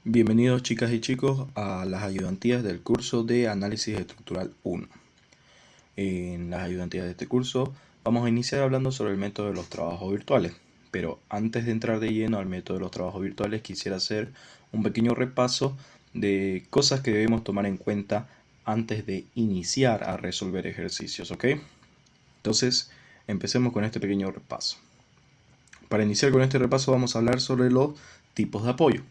Bienvenidos chicas y chicos a las ayudantías del curso de Análisis Estructural 1. En las ayudantías de este curso vamos a iniciar hablando sobre el método de los trabajos virtuales. Pero antes de entrar de lleno al método de los trabajos virtuales quisiera hacer un pequeño repaso de cosas que debemos tomar en cuenta antes de iniciar a resolver ejercicios, ¿ok? Entonces empecemos con este pequeño repaso. Para iniciar con este repaso vamos a hablar sobre los tipos de apoyo.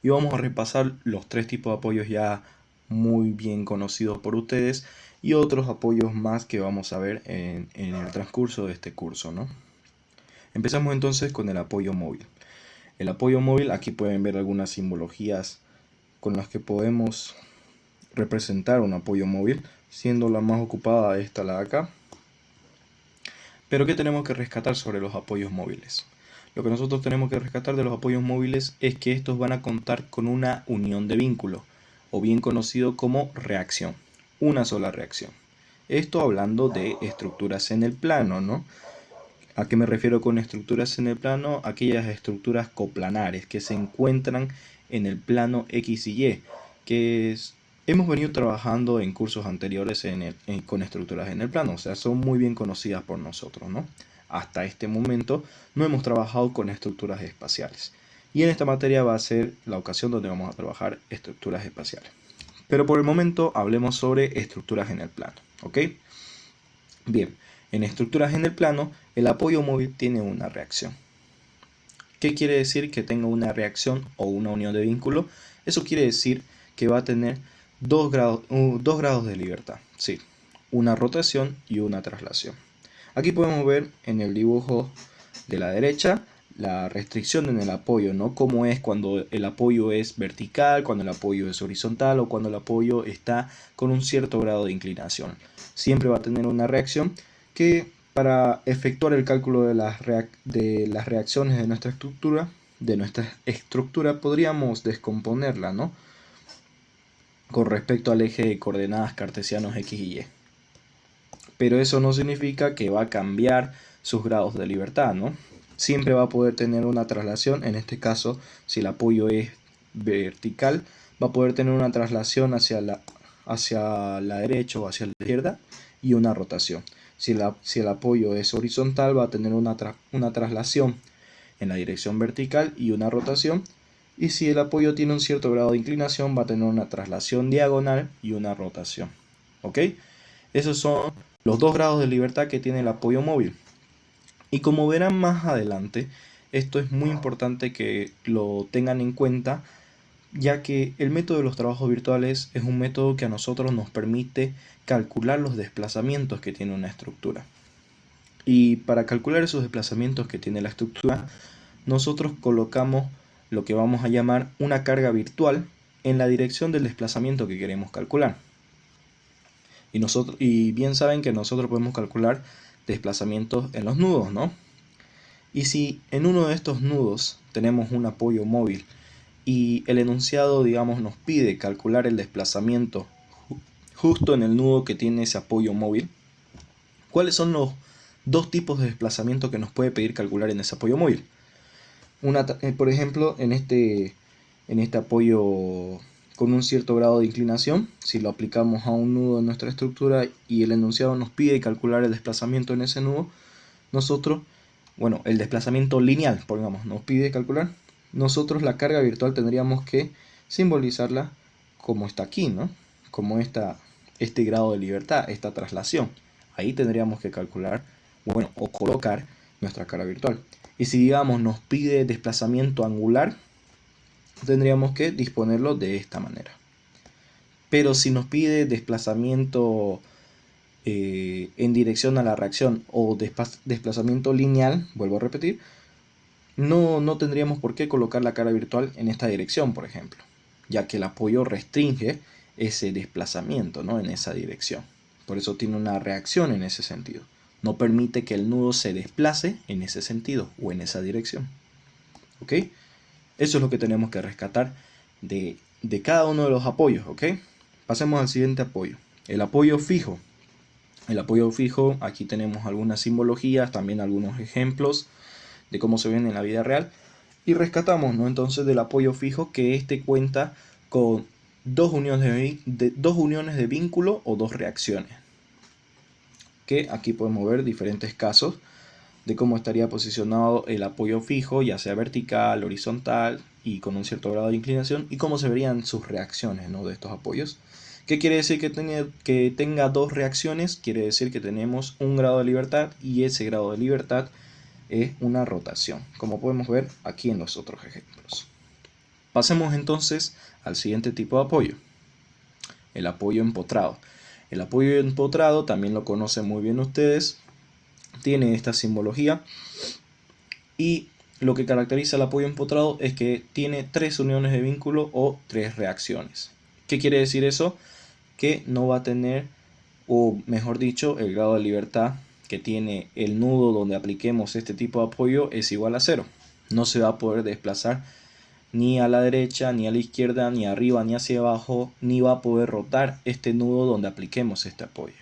Y vamos a repasar los tres tipos de apoyos ya muy bien conocidos por ustedes y otros apoyos más que vamos a ver en el transcurso de este curso, ¿no? Empezamos entonces con el apoyo móvil. El apoyo móvil, aquí pueden ver algunas simbologías con las que podemos representar un apoyo móvil, siendo la más ocupada esta, la de acá. Pero ¿qué tenemos que rescatar sobre los apoyos móviles? Lo que nosotros tenemos que rescatar de los apoyos móviles es que estos van a contar con una unión de vínculo, o bien conocido como reacción, una sola reacción. Esto hablando de estructuras en el plano, ¿no? ¿A qué me refiero con estructuras en el plano? Aquellas estructuras coplanares que se encuentran en el plano X y Y, que hemos venido trabajando en cursos anteriores con estructuras en el plano, o sea, son muy bien conocidas por nosotros, ¿no? Hasta este momento no hemos trabajado con estructuras espaciales. Y en esta materia va a ser la ocasión donde vamos a trabajar estructuras espaciales. Pero por el momento hablemos sobre estructuras en el plano, ¿ok? Bien, en estructuras en el plano, el apoyo móvil tiene una reacción. ¿Qué quiere decir que tenga una reacción o una unión de vínculo? Eso quiere decir que va a tener dos grados de libertad, sí, una rotación y una traslación. Aquí podemos ver en el dibujo de la derecha la restricción en el apoyo, ¿no? Cómo es cuando el apoyo es vertical, cuando el apoyo es horizontal o cuando el apoyo está con un cierto grado de inclinación. Siempre va a tener una reacción que para efectuar el cálculo de las reacciones de nuestra estructura, podríamos descomponerla, ¿no? Con respecto al eje de coordenadas cartesianos X y Y. Pero eso no significa que va a cambiar sus grados de libertad, ¿no? Siempre va a poder tener una traslación, en este caso, si el apoyo es vertical, va a poder tener una traslación hacia la derecha o hacia la izquierda y una rotación. Si el apoyo es horizontal, va a tener una traslación en la dirección vertical y una rotación. Y si el apoyo tiene un cierto grado de inclinación, va a tener una traslación diagonal y una rotación. ¿Ok? Esos son los dos grados de libertad que tiene el apoyo móvil. Y como verán más adelante, esto es muy importante que lo tengan en cuenta, ya que el método de los trabajos virtuales es un método que a nosotros nos permite calcular los desplazamientos que tiene una estructura. Y para calcular esos desplazamientos que tiene la estructura, nosotros colocamos lo que vamos a llamar una carga virtual en la dirección del desplazamiento que queremos calcular. Y bien saben que nosotros podemos calcular desplazamientos en los nudos, ¿no? Y si en uno de estos nudos tenemos un apoyo móvil y el enunciado, digamos, nos pide calcular el desplazamiento justo en el nudo que tiene ese apoyo móvil, ¿cuáles son los dos tipos de desplazamiento que nos puede pedir calcular en ese apoyo móvil? Por ejemplo, en este apoyo con un cierto grado de inclinación, si lo aplicamos a un nudo en nuestra estructura y el enunciado nos pide calcular el desplazamiento en ese nudo, nosotros, el desplazamiento lineal, pongamos, nos pide calcular, nosotros la carga virtual tendríamos que simbolizarla como está aquí, ¿no? Como este grado de libertad, esta traslación. Ahí tendríamos que calcular, o colocar nuestra carga virtual. Y si, digamos, nos pide desplazamiento angular, tendríamos que disponerlo de esta manera. Pero si nos pide desplazamiento en dirección a la reacción o desplazamiento lineal, vuelvo a repetir, no tendríamos por qué colocar la carga virtual en esta dirección, por ejemplo, ya que el apoyo restringe ese desplazamiento, ¿no? En esa dirección. Por eso tiene una reacción en ese sentido. No permite que el nudo se desplace en ese sentido o en esa dirección. ¿Ok? Eso es lo que tenemos que rescatar de cada uno de los apoyos, ¿ok? Pasemos al siguiente apoyo. El apoyo fijo. El apoyo fijo, aquí tenemos algunas simbologías, también algunos ejemplos de cómo se ven en la vida real. Y rescatamos, ¿no? Entonces del apoyo fijo que este cuenta con dos uniones de vínculo o dos reacciones. Que aquí podemos ver diferentes casos de cómo estaría posicionado el apoyo fijo, ya sea vertical, horizontal y con un cierto grado de inclinación, y cómo se verían sus reacciones, ¿no? De estos apoyos. ¿Qué quiere decir que tenga dos reacciones? Quiere decir que tenemos un grado de libertad y ese grado de libertad es una rotación, como podemos ver aquí en los otros ejemplos. Pasemos entonces al siguiente tipo de apoyo, el apoyo empotrado. El apoyo empotrado también lo conocen muy bien ustedes, tiene esta simbología y lo que caracteriza el apoyo empotrado es que tiene tres uniones de vínculo o tres reacciones. ¿Qué quiere decir eso? Que no va a tener, o mejor dicho, el grado de libertad que tiene el nudo donde apliquemos este tipo de apoyo es igual a 0. No se va a poder desplazar ni a la derecha, ni a la izquierda, ni arriba, ni hacia abajo, ni va a poder rotar este nudo donde apliquemos este apoyo.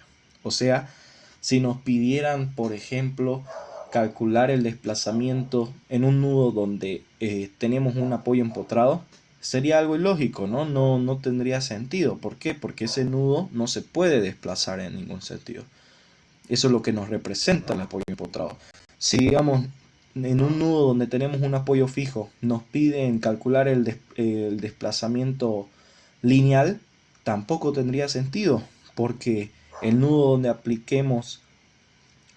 O sea, si nos pidieran, por ejemplo, calcular el desplazamiento en un nudo donde tenemos un apoyo empotrado, sería algo ilógico, ¿no? No tendría sentido. ¿Por qué? Porque ese nudo no se puede desplazar en ningún sentido. Eso es lo que nos representa el apoyo empotrado. Si digamos en un nudo donde tenemos un apoyo fijo nos piden calcular el desplazamiento lineal, tampoco tendría sentido, porque el nudo donde apliquemos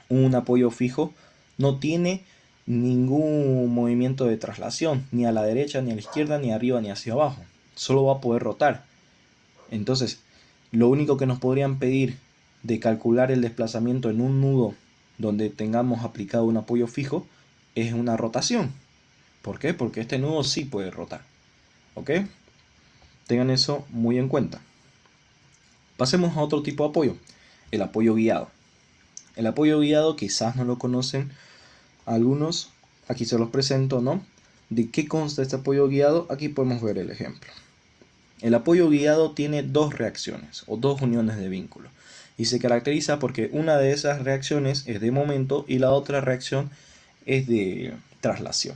un apoyo fijo no tiene ningún movimiento de traslación, ni a la derecha, ni a la izquierda, ni arriba, ni hacia abajo. Solo va a poder rotar. Entonces, lo único que nos podrían pedir de calcular el desplazamiento en un nudo donde tengamos aplicado un apoyo fijo es una rotación. ¿Por qué? Porque este nudo sí puede rotar. ¿Ok? Tengan eso muy en cuenta. Pasemos a otro tipo de apoyo, el apoyo guiado. El apoyo guiado quizás no lo conocen algunos, aquí se los presento, ¿no? ¿De qué consta este apoyo guiado? Aquí podemos ver el ejemplo. El apoyo guiado tiene dos reacciones o dos uniones de vínculo y se caracteriza porque una de esas reacciones es de momento y la otra reacción es de traslación.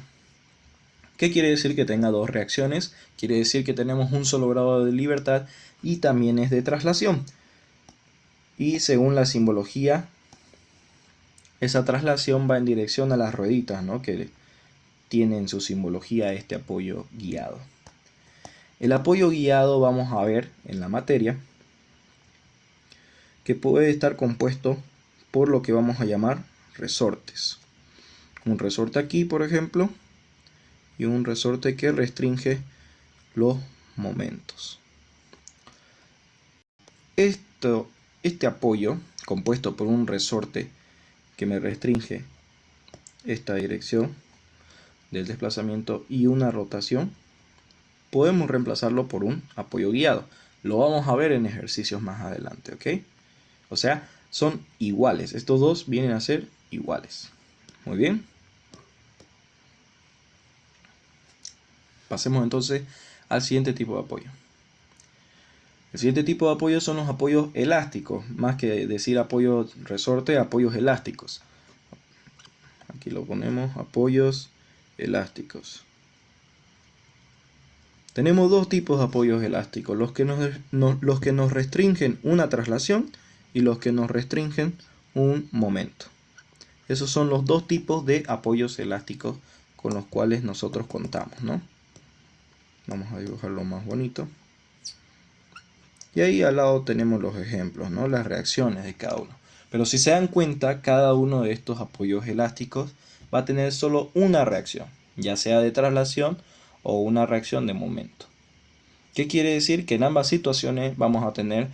¿Qué quiere decir que tenga dos reacciones? Quiere decir que tenemos un solo grado de libertad y también es de traslación. Y según la simbología, esa traslación va en dirección a las rueditas, ¿no? Que tiene en su simbología este apoyo guiado. El apoyo guiado vamos a ver en la materia que puede estar compuesto por lo que vamos a llamar resortes. Un resorte aquí, por ejemplo, y un resorte que restringe los momentos. Este apoyo, compuesto por un resorte que me restringe esta dirección del desplazamiento y una rotación, podemos reemplazarlo por un apoyo guiado. Lo vamos a ver en ejercicios más adelante, ¿ok? O sea, son iguales. Estos dos vienen a ser iguales. Muy bien. Pasemos entonces al siguiente tipo de apoyo. El siguiente tipo de apoyo son los apoyos elásticos. Más que decir apoyo resorte, apoyos elásticos. Aquí lo ponemos, apoyos elásticos. Tenemos dos tipos de apoyos elásticos, los que nos restringen una traslación y los que nos restringen un momento. Esos son los dos tipos de apoyos elásticos con los cuales nosotros contamos, ¿no? Vamos a dibujarlo más bonito. Y ahí al lado tenemos los ejemplos, ¿no? Las reacciones de cada uno. Pero si se dan cuenta, cada uno de estos apoyos elásticos va a tener solo una reacción, ya sea de traslación o una reacción de momento. ¿Qué quiere decir? Que en ambas situaciones vamos a tener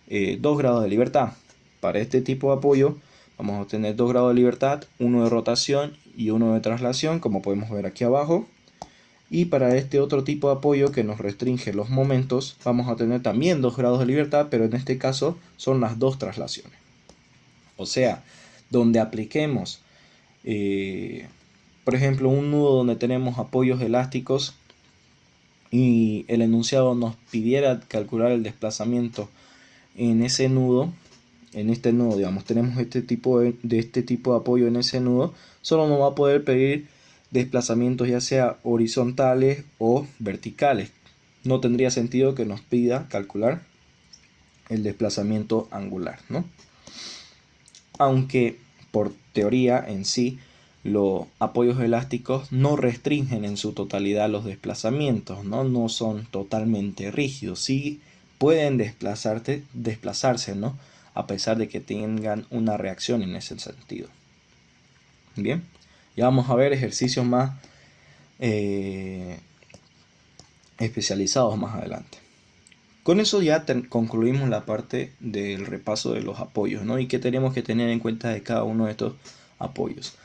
2 grados de libertad. Para este tipo de apoyo vamos a tener 2 grados de libertad, uno de rotación y uno de traslación, como podemos ver aquí abajo. Y para este otro tipo de apoyo que nos restringe los momentos, vamos a tener también 2 grados de libertad, pero en este caso son las dos traslaciones. O sea, donde apliquemos, por ejemplo, un nudo donde tenemos apoyos elásticos y el enunciado nos pidiera calcular el desplazamiento en ese nudo, en este nudo, digamos, tenemos este tipo de apoyo en ese nudo, solo nos va a poder pedir desplazamientos ya sea horizontales o verticales. No tendría sentido que nos pida calcular el desplazamiento angular, ¿no? Aunque por teoría en sí, los apoyos elásticos no restringen en su totalidad los desplazamientos, ¿no? No son totalmente rígidos, sí pueden desplazarse, ¿no? A pesar de que tengan una reacción en ese sentido. Bien, ya vamos a ver ejercicios más especializados más adelante. Con eso ya concluimos la parte del repaso de los apoyos, ¿no? Y qué tenemos que tener en cuenta de cada uno de estos apoyos.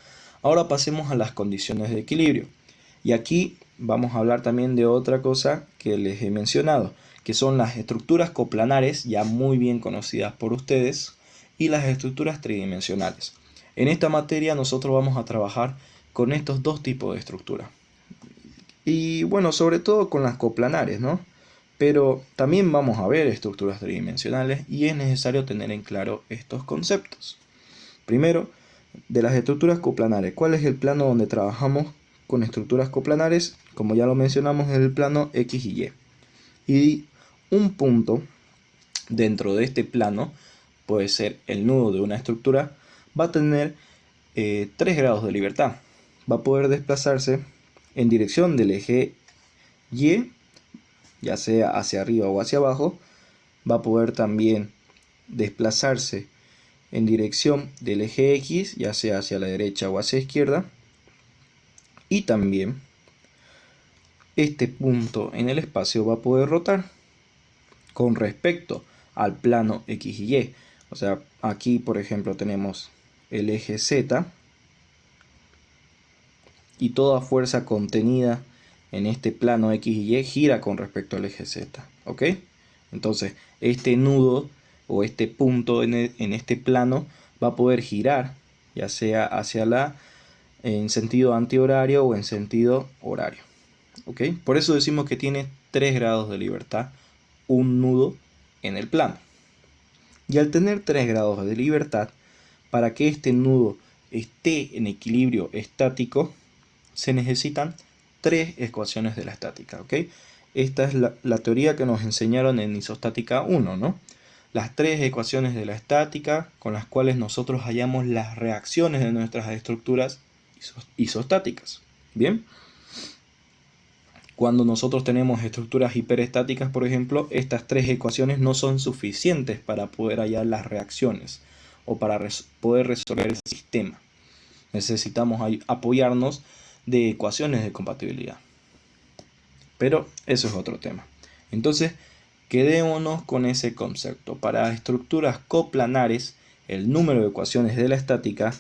Ahora pasemos a las condiciones de equilibrio. Y aquí vamos a hablar también de otra cosa que les he mencionado, que son las estructuras coplanares, ya muy bien conocidas por ustedes, y las estructuras tridimensionales. En esta materia nosotros vamos a trabajar con estos dos tipos de estructuras. Y bueno, sobre todo con las coplanares, ¿no? Pero también vamos a ver estructuras tridimensionales y es necesario tener en claro estos conceptos. Primero, de las estructuras coplanares. ¿Cuál es el plano donde trabajamos con estructuras coplanares? Como ya lo mencionamos, es el plano X y Y. Y un punto dentro de este plano puede ser el nudo de una estructura, va a tener 3 grados de libertad. Va a poder desplazarse en dirección del eje Y, ya sea hacia arriba o hacia abajo. Va a poder también desplazarse en dirección del eje X, ya sea hacia la derecha o hacia la izquierda. Y también este punto en el espacio va a poder rotar con respecto al plano X y Y. O sea, aquí por ejemplo tenemos el eje Z y toda fuerza contenida en este plano X y Y gira con respecto al eje Z, ¿ok? Entonces, este nudo o este punto en este plano va a poder girar, ya sea en sentido antihorario o en sentido horario, ¿ok? Por eso decimos que tiene 3 grados de libertad un nudo en el plano. Y al tener 3 grados de libertad, para que este nudo esté en equilibrio estático, se necesitan 3 ecuaciones de la estática, ¿ok? Esta es la teoría que nos enseñaron en isostática 1, ¿no? Las 3 ecuaciones de la estática con las cuales nosotros hallamos las reacciones de nuestras estructuras isostáticas. ¿Bien? Cuando nosotros tenemos estructuras hiperestáticas, por ejemplo, estas 3 ecuaciones no son suficientes para poder hallar las reacciones o para poder resolver el sistema. Necesitamos apoyarnos de ecuaciones de compatibilidad. Pero eso es otro tema. Entonces, quedémonos con ese concepto. Para estructuras coplanares, el número de ecuaciones de la estática,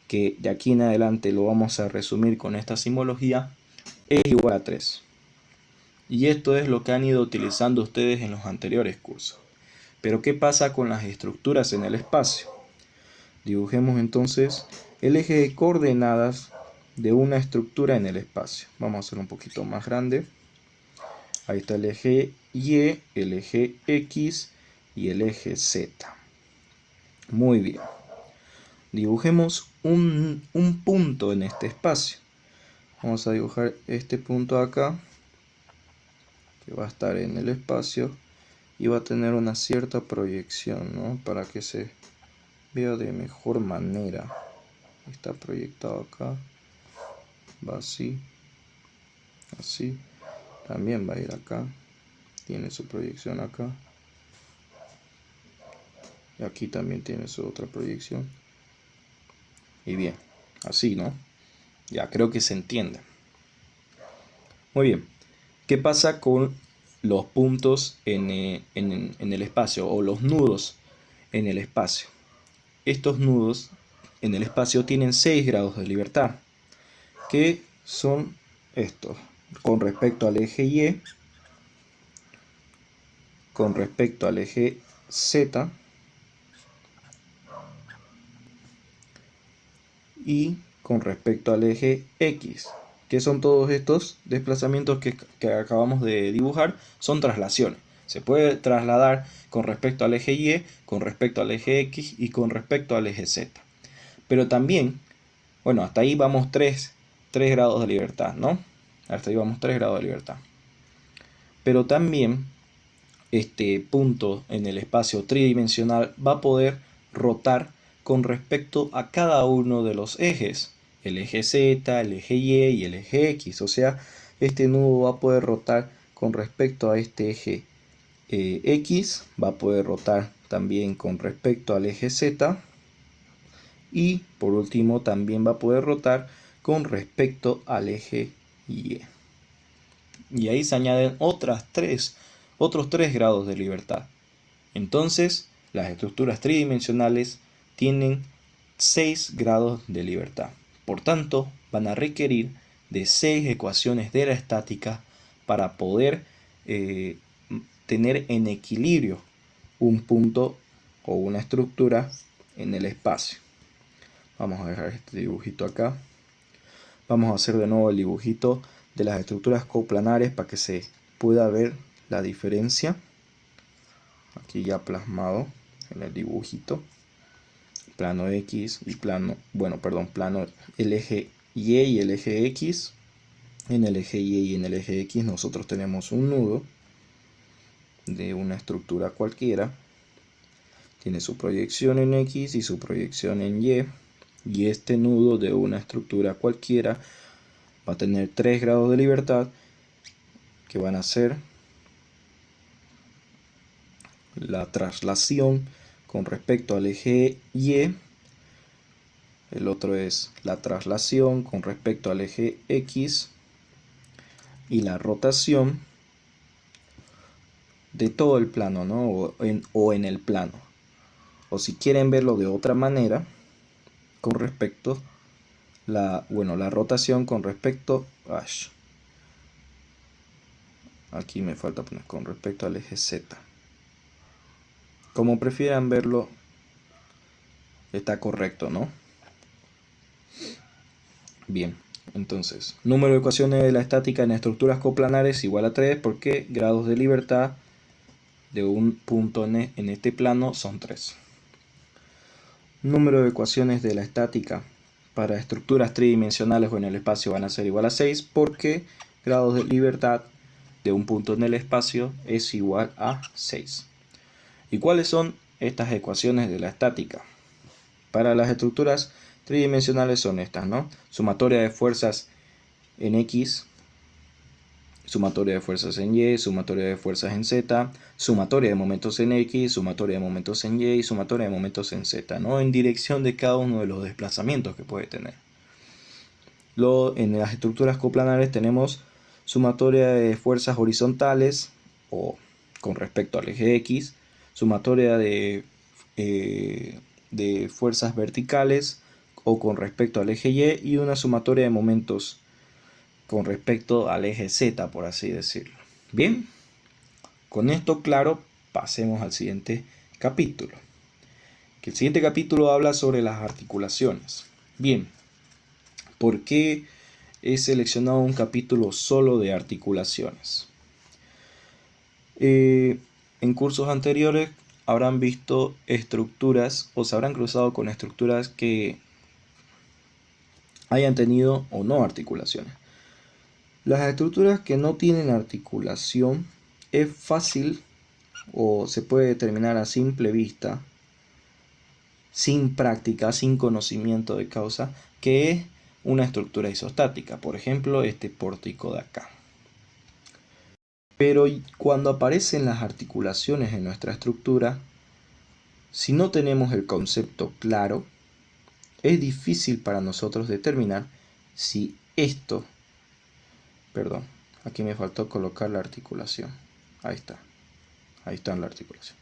que de aquí en adelante lo vamos a resumir con esta simbología, es igual a 3. Y esto es lo que han ido utilizando ustedes en los anteriores cursos. Pero ¿qué pasa con las estructuras en el espacio? Dibujemos entonces el eje de coordenadas de una estructura en el espacio. Vamos a hacer un poquito más grande. Ahí está el eje Y, el eje X y el eje Z. Muy bien. Dibujemos un punto en este espacio. Vamos a dibujar este punto acá, que va a estar en el espacio y va a tener una cierta proyección, ¿no? Para que se vea de mejor manera. Está proyectado acá, va así, así, también va a ir acá, tiene su proyección acá, y aquí también tiene su otra proyección, y bien, así, ¿no? Ya creo que se entiende. Muy bien, ¿qué pasa con los puntos en el espacio o los nudos en el espacio? Estos nudos en el espacio tienen 6 grados de libertad, que son estos, con respecto al eje Y, con respecto al eje Z y con respecto al eje X. ¿Qué son todos estos desplazamientos que acabamos de dibujar? Son traslaciones. Se puede trasladar con respecto al eje Y, con respecto al eje X y con respecto al eje Z. Pero también, bueno, hasta ahí vamos 3 3 grados de libertad, ¿no? Hasta ahí vamos, 3 grados de libertad. Pero también este punto en el espacio tridimensional va a poder rotar con respecto a cada uno de los ejes, el eje Z, el eje Y y el eje X. O sea, este nudo va a poder rotar con respecto a este eje X, va a poder rotar también con respecto al eje Z, y por último también va a poder rotar con respecto al eje Y. Y ahí se añaden otros 3 grados de libertad. Entonces, las estructuras tridimensionales tienen 6 grados de libertad. Por tanto, van a requerir de 6 ecuaciones de la estática para poder tener en equilibrio un punto o una estructura en el espacio. Vamos a dejar este dibujito acá. Vamos a hacer de nuevo el dibujito de las estructuras coplanares para que se pueda ver la diferencia. Aquí ya plasmado en el dibujito. Plano X y plano el eje Y el eje X. En el eje Y y en el eje X nosotros tenemos un nudo de una estructura cualquiera. Tiene su proyección en X y su proyección en Y. Y este nudo de una estructura cualquiera va a tener 3 grados de libertad, que van a ser la traslación con respecto al eje Y. El otro es la traslación con respecto al eje X. Y la rotación de todo el plano, ¿no? O en el plano. O si quieren verlo de otra manera, con respecto la rotación con respecto aquí me falta poner con respecto al eje Z. Como prefieran verlo, está correcto, ¿no? Bien, entonces, número de ecuaciones de la estática en estructuras coplanares igual a 3, porque grados de libertad de un punto en este plano son 3. Número de ecuaciones de la estática para estructuras tridimensionales o en el espacio van a ser igual a 6, porque grados de libertad de un punto en el espacio es igual a 6. ¿Y cuáles son estas ecuaciones de la estática? Para las estructuras tridimensionales son estas, ¿no? Sumatoria de fuerzas en X, sumatoria de fuerzas en Y, sumatoria de fuerzas en Z, sumatoria de momentos en X, sumatoria de momentos en Y y sumatoria de momentos en Z, ¿no? En dirección de cada uno de los desplazamientos que puede tener. Luego, en las estructuras coplanares tenemos sumatoria de fuerzas horizontales o con respecto al eje X, sumatoria de fuerzas verticales o con respecto al eje Y, y una sumatoria de momentos con respecto al eje Z, por así decirlo. Bien, con esto claro, pasemos al siguiente capítulo. Que el siguiente capítulo habla sobre las articulaciones. Bien, ¿por qué he seleccionado un capítulo solo de articulaciones? En cursos anteriores habrán visto estructuras o se habrán cruzado con estructuras que hayan tenido o no articulaciones. Las estructuras que no tienen articulación es fácil o se puede determinar a simple vista, sin práctica, sin conocimiento de causa, que es una estructura isostática. Por ejemplo, este pórtico de acá. Pero cuando aparecen las articulaciones en nuestra estructura, si no tenemos el concepto claro, es difícil para nosotros determinar si esto, aquí me faltó colocar la articulación, ahí está en la articulación.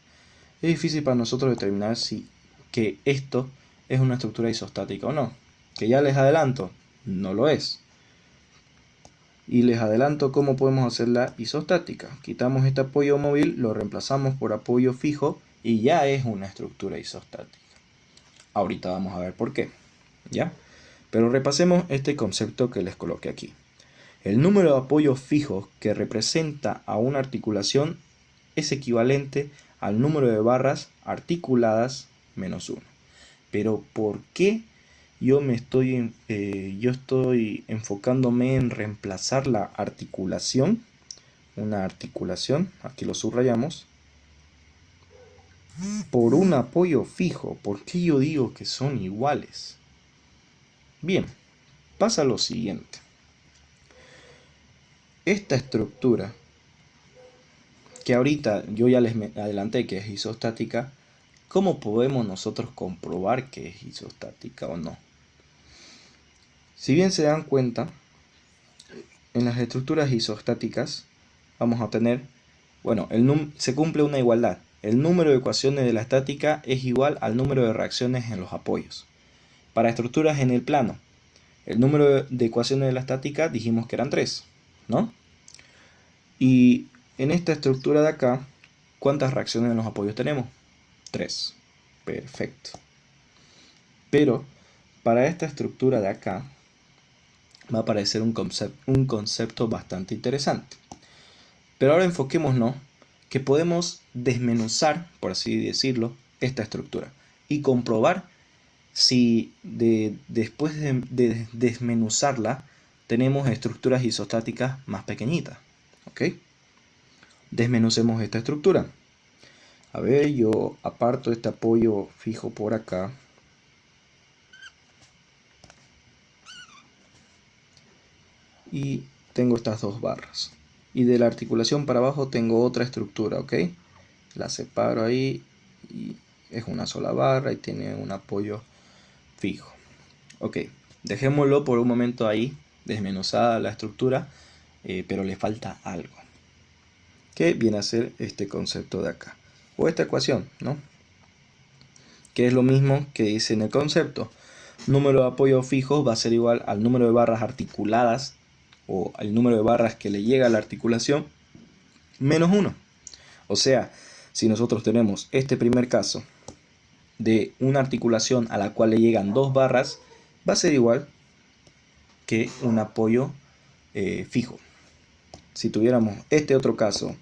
Es difícil para nosotros determinar si que esto es una estructura isostática o no, que ya les adelanto, no lo es. Y les adelanto cómo podemos hacerla isostática. Quitamos este apoyo móvil, lo reemplazamos por apoyo fijo y ya es una estructura isostática. Ahorita vamos a ver por qué, ¿ya? Pero repasemos este concepto que les coloqué aquí. El número de apoyos fijos que representa a una articulación es equivalente al número de barras articuladas menos 1. Pero ¿por qué yo estoy enfocándome en reemplazar la articulación, una articulación, aquí lo subrayamos, por un apoyo fijo. ¿Por qué yo digo que son iguales? Bien, pasa lo siguiente. Esta estructura, que ahorita yo ya les adelanté que es isostática, ¿cómo podemos nosotros comprobar que es isostática o no? Si bien se dan cuenta, en las estructuras isostáticas vamos a tener, bueno, se cumple una igualdad. El número de ecuaciones de la estática es igual al número de reacciones en los apoyos. Para estructuras en el plano, el número de ecuaciones de la estática dijimos que eran 3, ¿no? Y en esta estructura de acá, ¿cuántas reacciones en los apoyos tenemos? 3. Perfecto. Pero para esta estructura de acá va a aparecer un concepto bastante interesante. Pero ahora enfoquémonos que podemos desmenuzar, por así decirlo, esta estructura y comprobar si después de desmenuzarla tenemos estructuras isostáticas más pequeñitas. ¿Ok? Desmenucemos esta estructura. A ver, yo aparto este apoyo fijo por acá. Y tengo estas dos barras. Y de la articulación para abajo tengo otra estructura, ¿ok? La separo ahí y es una sola barra y tiene un apoyo fijo. Ok, dejémoslo por un momento ahí, desmenuzada la estructura, pero le falta algo. Que viene a ser este concepto de acá. O esta ecuación, ¿no? Que es lo mismo que dice en el concepto. Número de apoyos fijos va a ser igual al número de barras articuladas o al número de barras que le llega a la articulación menos 1. O sea, si nosotros tenemos este primer caso de una articulación a la cual le llegan 2 barras, va a ser igual que un apoyo fijo. Si tuviéramos este otro caso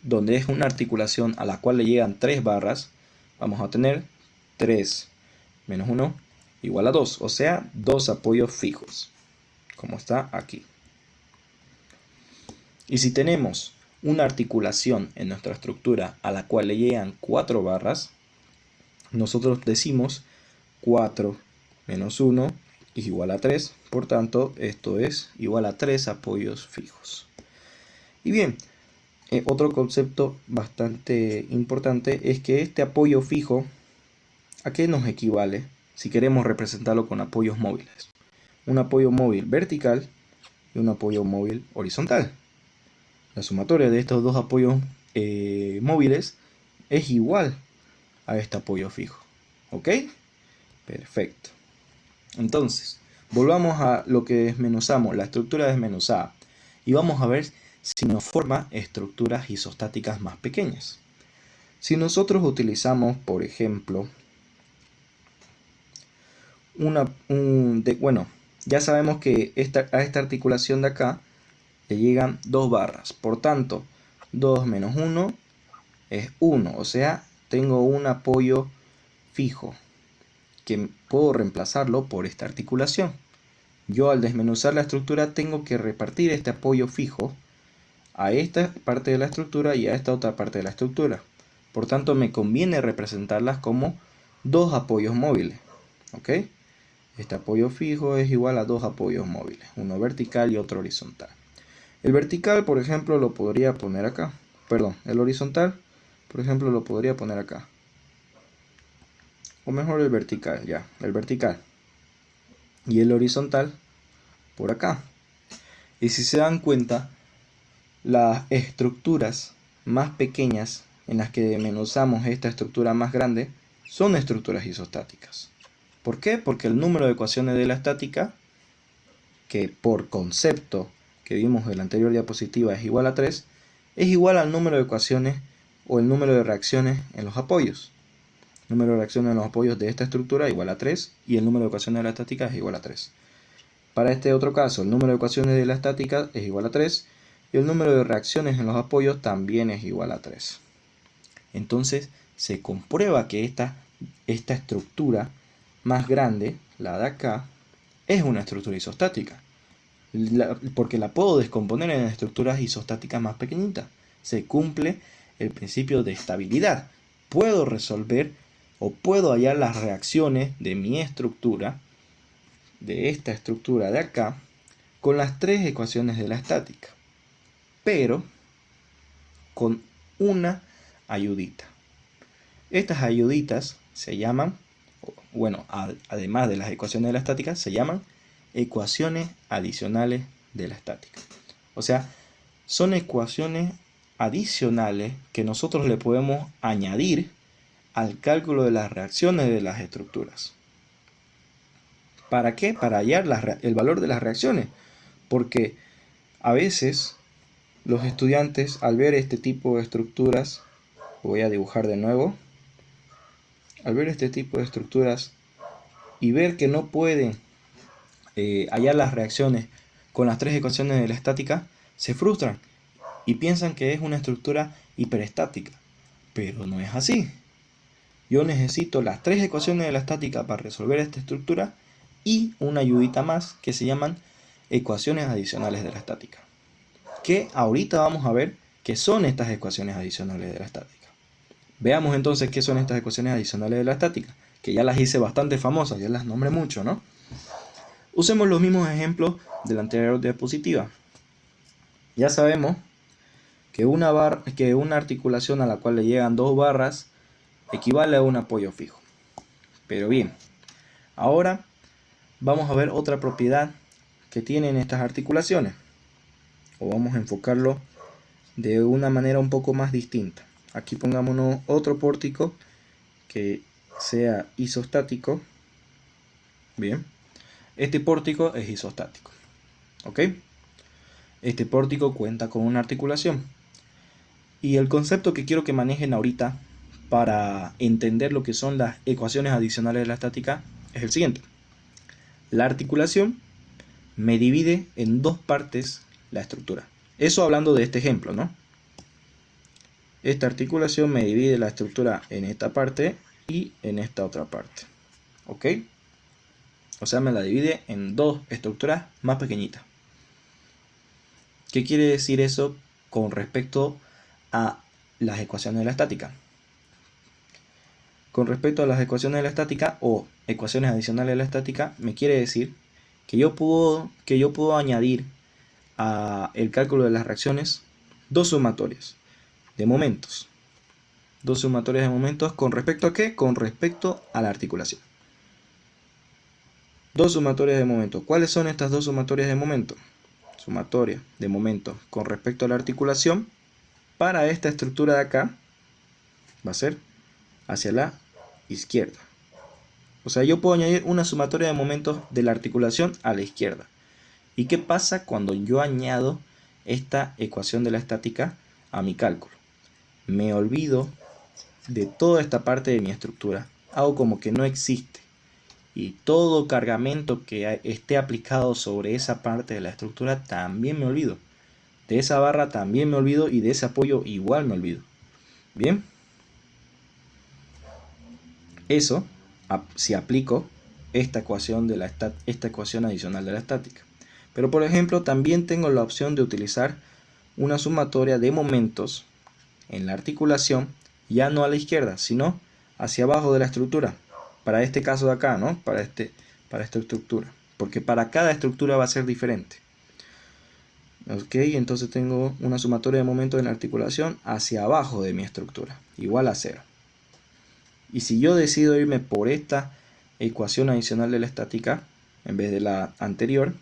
donde es una articulación a la cual le llegan 3 barras, vamos a tener 3 menos 1 igual a 2, o sea, 2 apoyos fijos, como está aquí. Y si tenemos una articulación en nuestra estructura a la cual le llegan 4 barras, nosotros decimos 4 menos 1 es igual a 3, por tanto esto es igual a 3 apoyos fijos. Y bien, otro concepto bastante importante es que este apoyo fijo, ¿a qué nos equivale si queremos representarlo con apoyos móviles? Un apoyo móvil vertical y un apoyo móvil horizontal. La sumatoria de estos dos apoyos móviles es igual a este apoyo fijo. ¿Ok? Perfecto. Entonces, volvamos a lo que desmenuzamos, la estructura desmenuzada. Y vamos a ver si nos forma estructuras isostáticas más pequeñas. Si nosotros utilizamos, por ejemplo, ya sabemos que a esta articulación de acá le llegan 2 barras. Por tanto, 2 menos 1 es 1. O sea, tengo un apoyo fijo que puedo reemplazarlo por esta articulación. Yo al desmenuzar la estructura tengo que repartir este apoyo fijo a esta parte de la estructura y a esta otra parte de la estructura. Por tanto, me conviene representarlas como 2 apoyos móviles. ¿Ok? Este apoyo fijo es igual a 2 apoyos móviles, uno vertical y otro horizontal. El vertical, por ejemplo, lo podría poner acá. Perdón, el horizontal, por ejemplo, lo podría poner acá. O mejor el vertical, ya, el vertical. Y el horizontal por acá. Y si se dan cuenta, las estructuras más pequeñas en las que desmenuzamos esta estructura más grande son estructuras isostáticas. ¿Por qué? Porque el número de ecuaciones de la estática, que por concepto que vimos en la anterior diapositiva es igual a 3, es igual al número de ecuaciones o el número de reacciones en los apoyos. El número de reacciones en los apoyos de esta estructura es igual a 3 y el número de ecuaciones de la estática es igual a 3. Para este otro caso, el número de ecuaciones de la estática es igual a 3 y el número de reacciones en los apoyos también es igual a 3. Entonces se comprueba que esta estructura más grande, la de acá, es una estructura isostática. Porque la puedo descomponer en estructuras isostáticas más pequeñitas. Se cumple el principio de estabilidad. Puedo resolver o puedo hallar las reacciones de mi estructura, de esta estructura de acá, con las tres ecuaciones de la estática, pero con una ayudita. Estas ayuditas se llaman, bueno, además de las ecuaciones de la estática, se llaman ecuaciones adicionales de la estática. O sea, son ecuaciones adicionales que nosotros le podemos añadir al cálculo de las reacciones de las estructuras. ¿Para qué? Para hallar el valor de las reacciones. Porque a veces los estudiantes, al ver este tipo de estructuras, voy a dibujar de nuevo, al ver este tipo de estructuras y ver que no pueden hallar las reacciones con las tres ecuaciones de la estática, se frustran y piensan que es una estructura hiperestática, pero no es así. Yo necesito las tres ecuaciones de la estática para resolver esta estructura y una ayudita más que se llaman ecuaciones adicionales de la estática, que ahorita vamos a ver qué son estas ecuaciones adicionales de la estática. Veamos entonces qué son estas ecuaciones adicionales de la estática, que ya las hice bastante famosas, ya las nombré mucho, ¿no? Usemos los mismos ejemplos de la anterior diapositiva. Ya sabemos que una articulación a la cual le llegan dos barras equivale a un apoyo fijo. Pero bien, ahora vamos a ver otra propiedad que tienen estas articulaciones, o vamos a enfocarlo de una manera un poco más distinta. Aquí pongámonos otro pórtico que sea isostático. Bien, este pórtico es isostático, ¿ok? Este pórtico cuenta con una articulación. Y el concepto que quiero que manejen ahorita para entender lo que son las ecuaciones adicionales de la estática es el siguiente. La articulación me divide en dos partes la estructura. Eso hablando de este ejemplo, ¿no? Esta articulación me divide la estructura en esta parte y en esta otra parte, ¿ok? O sea, me la divide en dos estructuras más pequeñitas. ¿Qué quiere decir eso con respecto a las ecuaciones de la estática? Con respecto a las ecuaciones de la estática o ecuaciones adicionales de la estática, me quiere decir que yo puedo añadir a el cálculo de las reacciones dos sumatorias de momentos. Dos sumatorias de momentos ¿con respecto a qué? Con respecto a la articulación. Dos sumatorias de momentos. ¿Cuáles son estas dos sumatorias de momentos? Sumatoria de momentos con respecto a la articulación para esta estructura de acá va a ser hacia la izquierda. O sea, yo puedo añadir una sumatoria de momentos de la articulación a la izquierda. ¿Y qué pasa cuando yo añado esta ecuación de la estática a mi cálculo? Me olvido de toda esta parte de mi estructura. Hago como que no existe. Y todo cargamento que esté aplicado sobre esa parte de la estructura también me olvido. De esa barra también me olvido y de ese apoyo igual me olvido. Bien. Eso si aplico esta ecuación adicional de la estática. Pero por ejemplo también tengo la opción de utilizar una sumatoria de momentos en la articulación, ya no a la izquierda, sino hacia abajo de la estructura. Para este caso de acá, ¿no? Para esta estructura. Porque para cada estructura va a ser diferente. Ok, entonces tengo una sumatoria de momentos en la articulación hacia abajo de mi estructura, igual a 0. Y si yo decido irme por esta ecuación adicional de la estática, en vez de la anterior,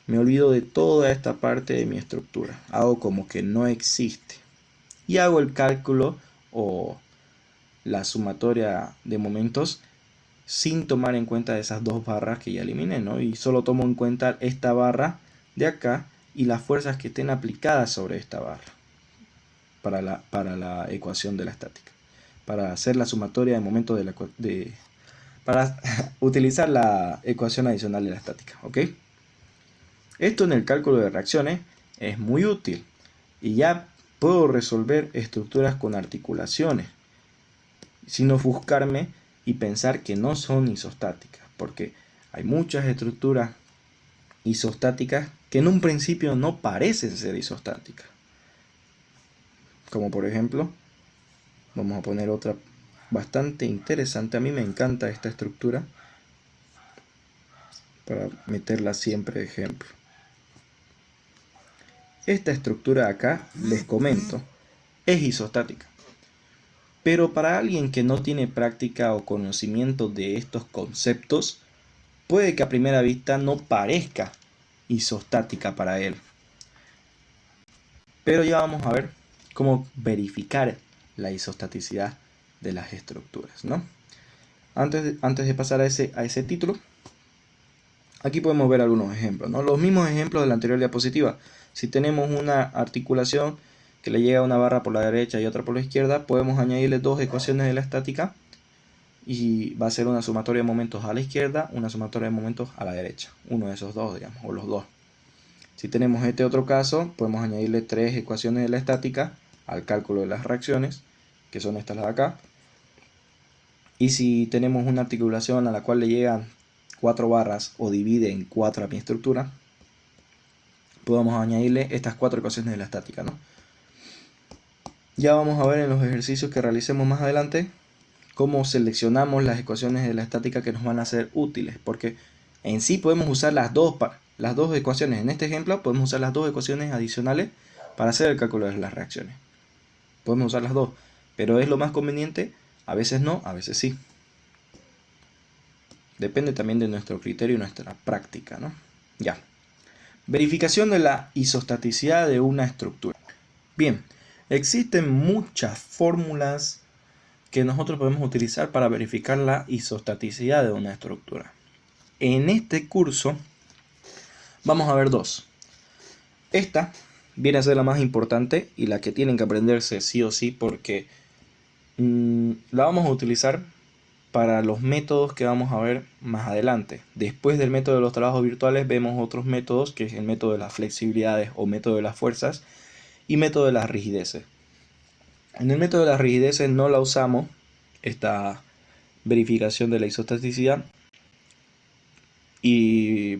me olvido de toda esta parte de mi estructura. Hago como que no existe. Y hago el cálculo o la sumatoria de momentos sin tomar en cuenta esas dos barras que ya eliminé, ¿no? Y solo tomo en cuenta esta barra de acá y las fuerzas que estén aplicadas sobre esta barra para la ecuación de la estática. Para hacer la sumatoria de momentos para utilizar la ecuación adicional de la estática, ¿ok? Esto en el cálculo de reacciones es muy útil y ya puedo resolver estructuras con articulaciones sin ofuscarme y pensar que no son isostáticas, porque hay muchas estructuras isostáticas que en un principio no parecen ser isostáticas. Como por ejemplo, vamos a poner otra bastante interesante. A mí me encanta esta estructura para meterla siempre de ejemplo. Esta estructura de acá, les comento, es isostática. Pero para alguien que no tiene práctica o conocimiento de estos conceptos, puede que a primera vista no parezca isostática para él. Pero ya vamos a ver cómo verificar la isostaticidad de las estructuras, ¿no? Antes de pasar a ese título, aquí podemos ver algunos ejemplos, ¿no? Los mismos ejemplos de la anterior diapositiva. Si tenemos una articulación que le llega una barra por la derecha y otra por la izquierda, podemos añadirle dos ecuaciones de la estática y va a ser una sumatoria de momentos a la izquierda, una sumatoria de momentos a la derecha. Uno de esos dos, digamos, o los dos. Si tenemos este otro caso, podemos añadirle tres ecuaciones de la estática al cálculo de las reacciones, que son estas de acá. Y si tenemos una articulación a la cual le llegan 4 barras o divide en 4 a mi estructura, podemos añadirle estas 4 ecuaciones de la estática, ¿no? Ya vamos a ver en los ejercicios que realicemos más adelante cómo seleccionamos las ecuaciones de la estática que nos van a ser útiles, porque en sí podemos usar las dos ecuaciones. En este ejemplo podemos usar las dos ecuaciones adicionales para hacer el cálculo de las reacciones. Podemos usar las dos, pero es lo más conveniente. A veces no, a veces sí. Depende también de nuestro criterio y nuestra práctica, ¿no? Ya. Verificación de la isostaticidad de una estructura. Bien, existen muchas fórmulas que nosotros podemos utilizar para verificar la isostaticidad de una estructura. En este curso vamos a ver dos. Esta viene a ser la más importante y la que tienen que aprenderse sí o sí, porque la vamos a utilizar para los métodos que vamos a ver más adelante. Después del método de los trabajos virtuales vemos otros métodos, que es el método de las flexibilidades o método de las fuerzas y método de las rigideces. En el método de las rigideces no la usamos, esta verificación de la isostaticidad,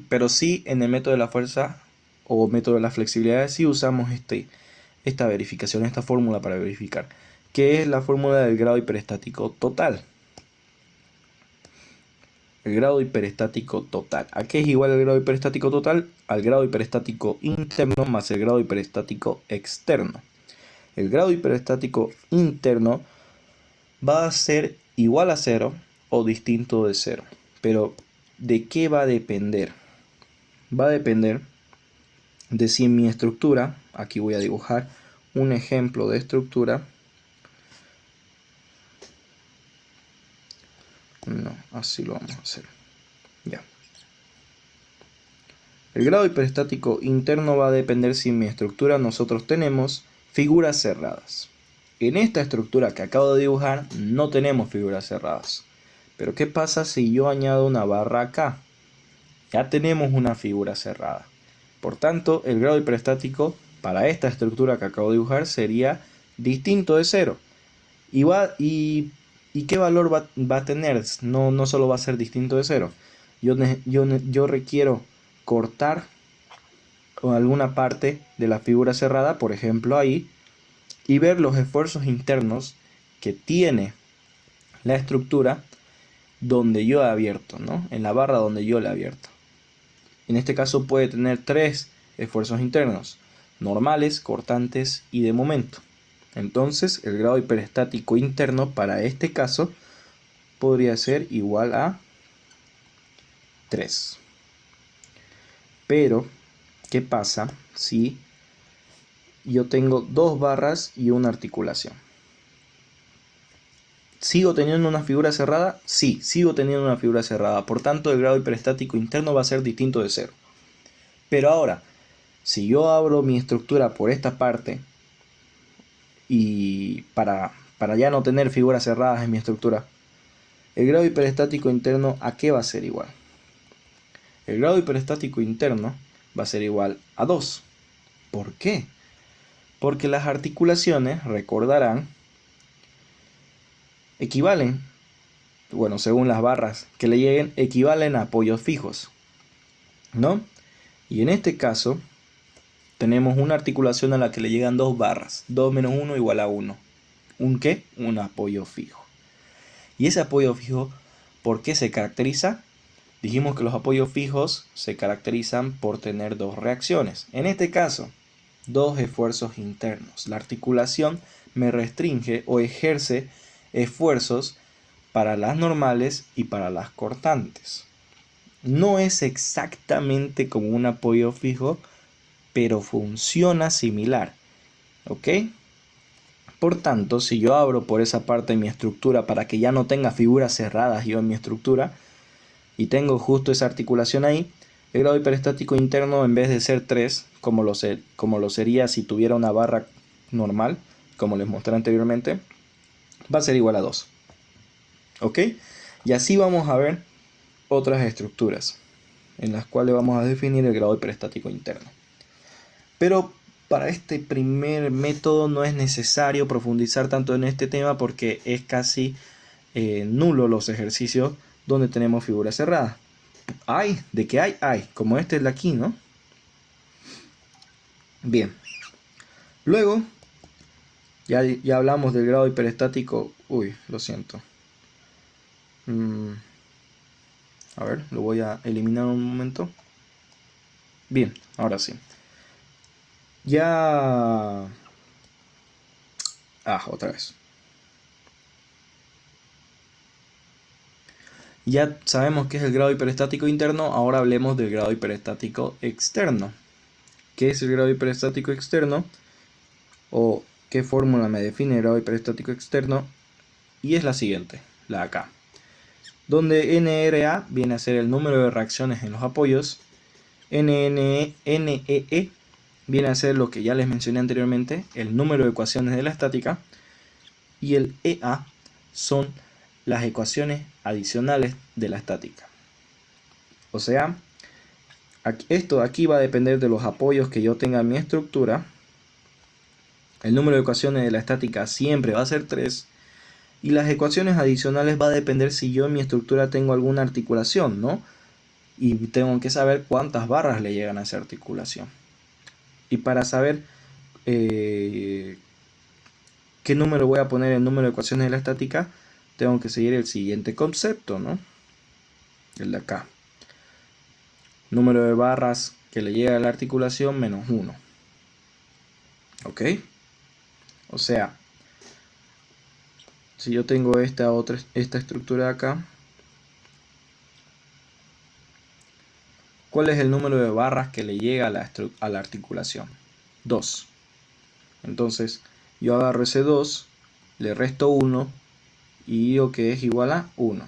pero sí en el método de la fuerza o método de las flexibilidades sí usamos esta verificación, esta fórmula para verificar, que es la fórmula del grado hiperestático total. El grado hiperestático total. ¿A qué es igual el grado hiperestático total? Al grado hiperestático interno más el grado hiperestático externo. El grado hiperestático interno va a ser igual a 0 o distinto de 0. Pero, ¿de qué va a depender? Va a depender de si mi estructura, aquí voy a dibujar un ejemplo de estructura. No, así lo vamos a hacer. Ya. El grado hiperestático interno va a depender si en mi estructura nosotros tenemos figuras cerradas. En esta estructura que acabo de dibujar no tenemos figuras cerradas. Pero ¿qué pasa si yo añado una barra acá? Ya tenemos una figura cerrada. Por tanto, el grado hiperestático para esta estructura que acabo de dibujar sería distinto de 0. ¿Y qué valor va a tener? No solo va a ser distinto de 0. Yo requiero cortar alguna parte de la figura cerrada, por ejemplo ahí, y ver los esfuerzos internos que tiene la estructura donde yo he abierto, ¿no? En la barra donde yo le he abierto. En este caso puede tener 3 esfuerzos internos: normales, cortantes y de momento. Entonces el grado hiperestático interno para este caso podría ser igual a 3. Pero, ¿qué pasa si yo tengo 2 barras y una articulación? ¿Sigo teniendo una figura cerrada? Sí, sigo teniendo una figura cerrada. Por tanto, el grado hiperestático interno va a ser distinto de 0. Pero ahora, si yo abro mi estructura por esta parte, y para ya no tener figuras cerradas en mi estructura, el grado hiperestático interno, ¿a qué va a ser igual? El grado hiperestático interno va a ser igual a 2. ¿Por qué? Porque las articulaciones, recordarán, equivalen bueno, según las barras que le lleguen, equivalen a apoyos fijos, ¿no? Y en este caso, tenemos una articulación a la que le llegan dos barras. 2 menos 1 igual a 1. ¿Un qué? Un apoyo fijo. Y ese apoyo fijo, ¿por qué se caracteriza? Dijimos que los apoyos fijos se caracterizan por tener dos reacciones. En este caso, dos esfuerzos internos. La articulación me restringe o ejerce esfuerzos para las normales y para las cortantes. No es exactamente como un apoyo fijo, pero funciona similar. ¿Ok? Por tanto, si yo abro por esa parte de mi estructura para que ya no tenga figuras cerradas yo en mi estructura, y tengo justo esa articulación ahí, el grado hiperestático interno, en vez de ser 3, como lo sería si tuviera una barra normal, como les mostré anteriormente, va a ser igual a 2. ¿Ok? Y así vamos a ver otras estructuras en las cuales vamos a definir el grado hiperestático interno. Pero para este primer método no es necesario profundizar tanto en este tema porque es casi nulo los ejercicios donde tenemos figuras cerradas. ¿De qué hay? Hay, como este es de aquí, ¿no? Bien. Luego, ya hablamos del grado hiperestático. Uy, lo siento. A ver, lo voy a eliminar un momento. Bien, ahora sí. Otra vez. Ya sabemos qué es el grado hiperestático interno, ahora hablemos del grado hiperestático externo. ¿Qué es el grado hiperestático externo? ¿O qué fórmula me define el grado hiperestático externo? Y es la siguiente, la de acá. Donde NRA viene a ser el número de reacciones en los apoyos, NEE viene a ser lo que ya les mencioné anteriormente, el número de ecuaciones de la estática, y el EA son las ecuaciones adicionales de la estática. O sea, esto aquí va a depender de los apoyos que yo tenga en mi estructura. El número de ecuaciones de la estática siempre va a ser 3. Y las ecuaciones adicionales va a depender si yo en mi estructura tengo alguna articulación, ¿no? Y tengo que saber cuántas barras le llegan a esa articulación. Y para saber qué número voy a poner en número de ecuaciones de la estática, tengo que seguir el siguiente concepto, ¿no? El de acá. Número de barras que le llega a la articulación menos 1. ¿Ok? O sea, si yo tengo esta estructura de acá, ¿cuál es el número de barras que le llega a la articulación? 2. Entonces, yo agarro ese 2, le resto 1 y digo que es igual a 1.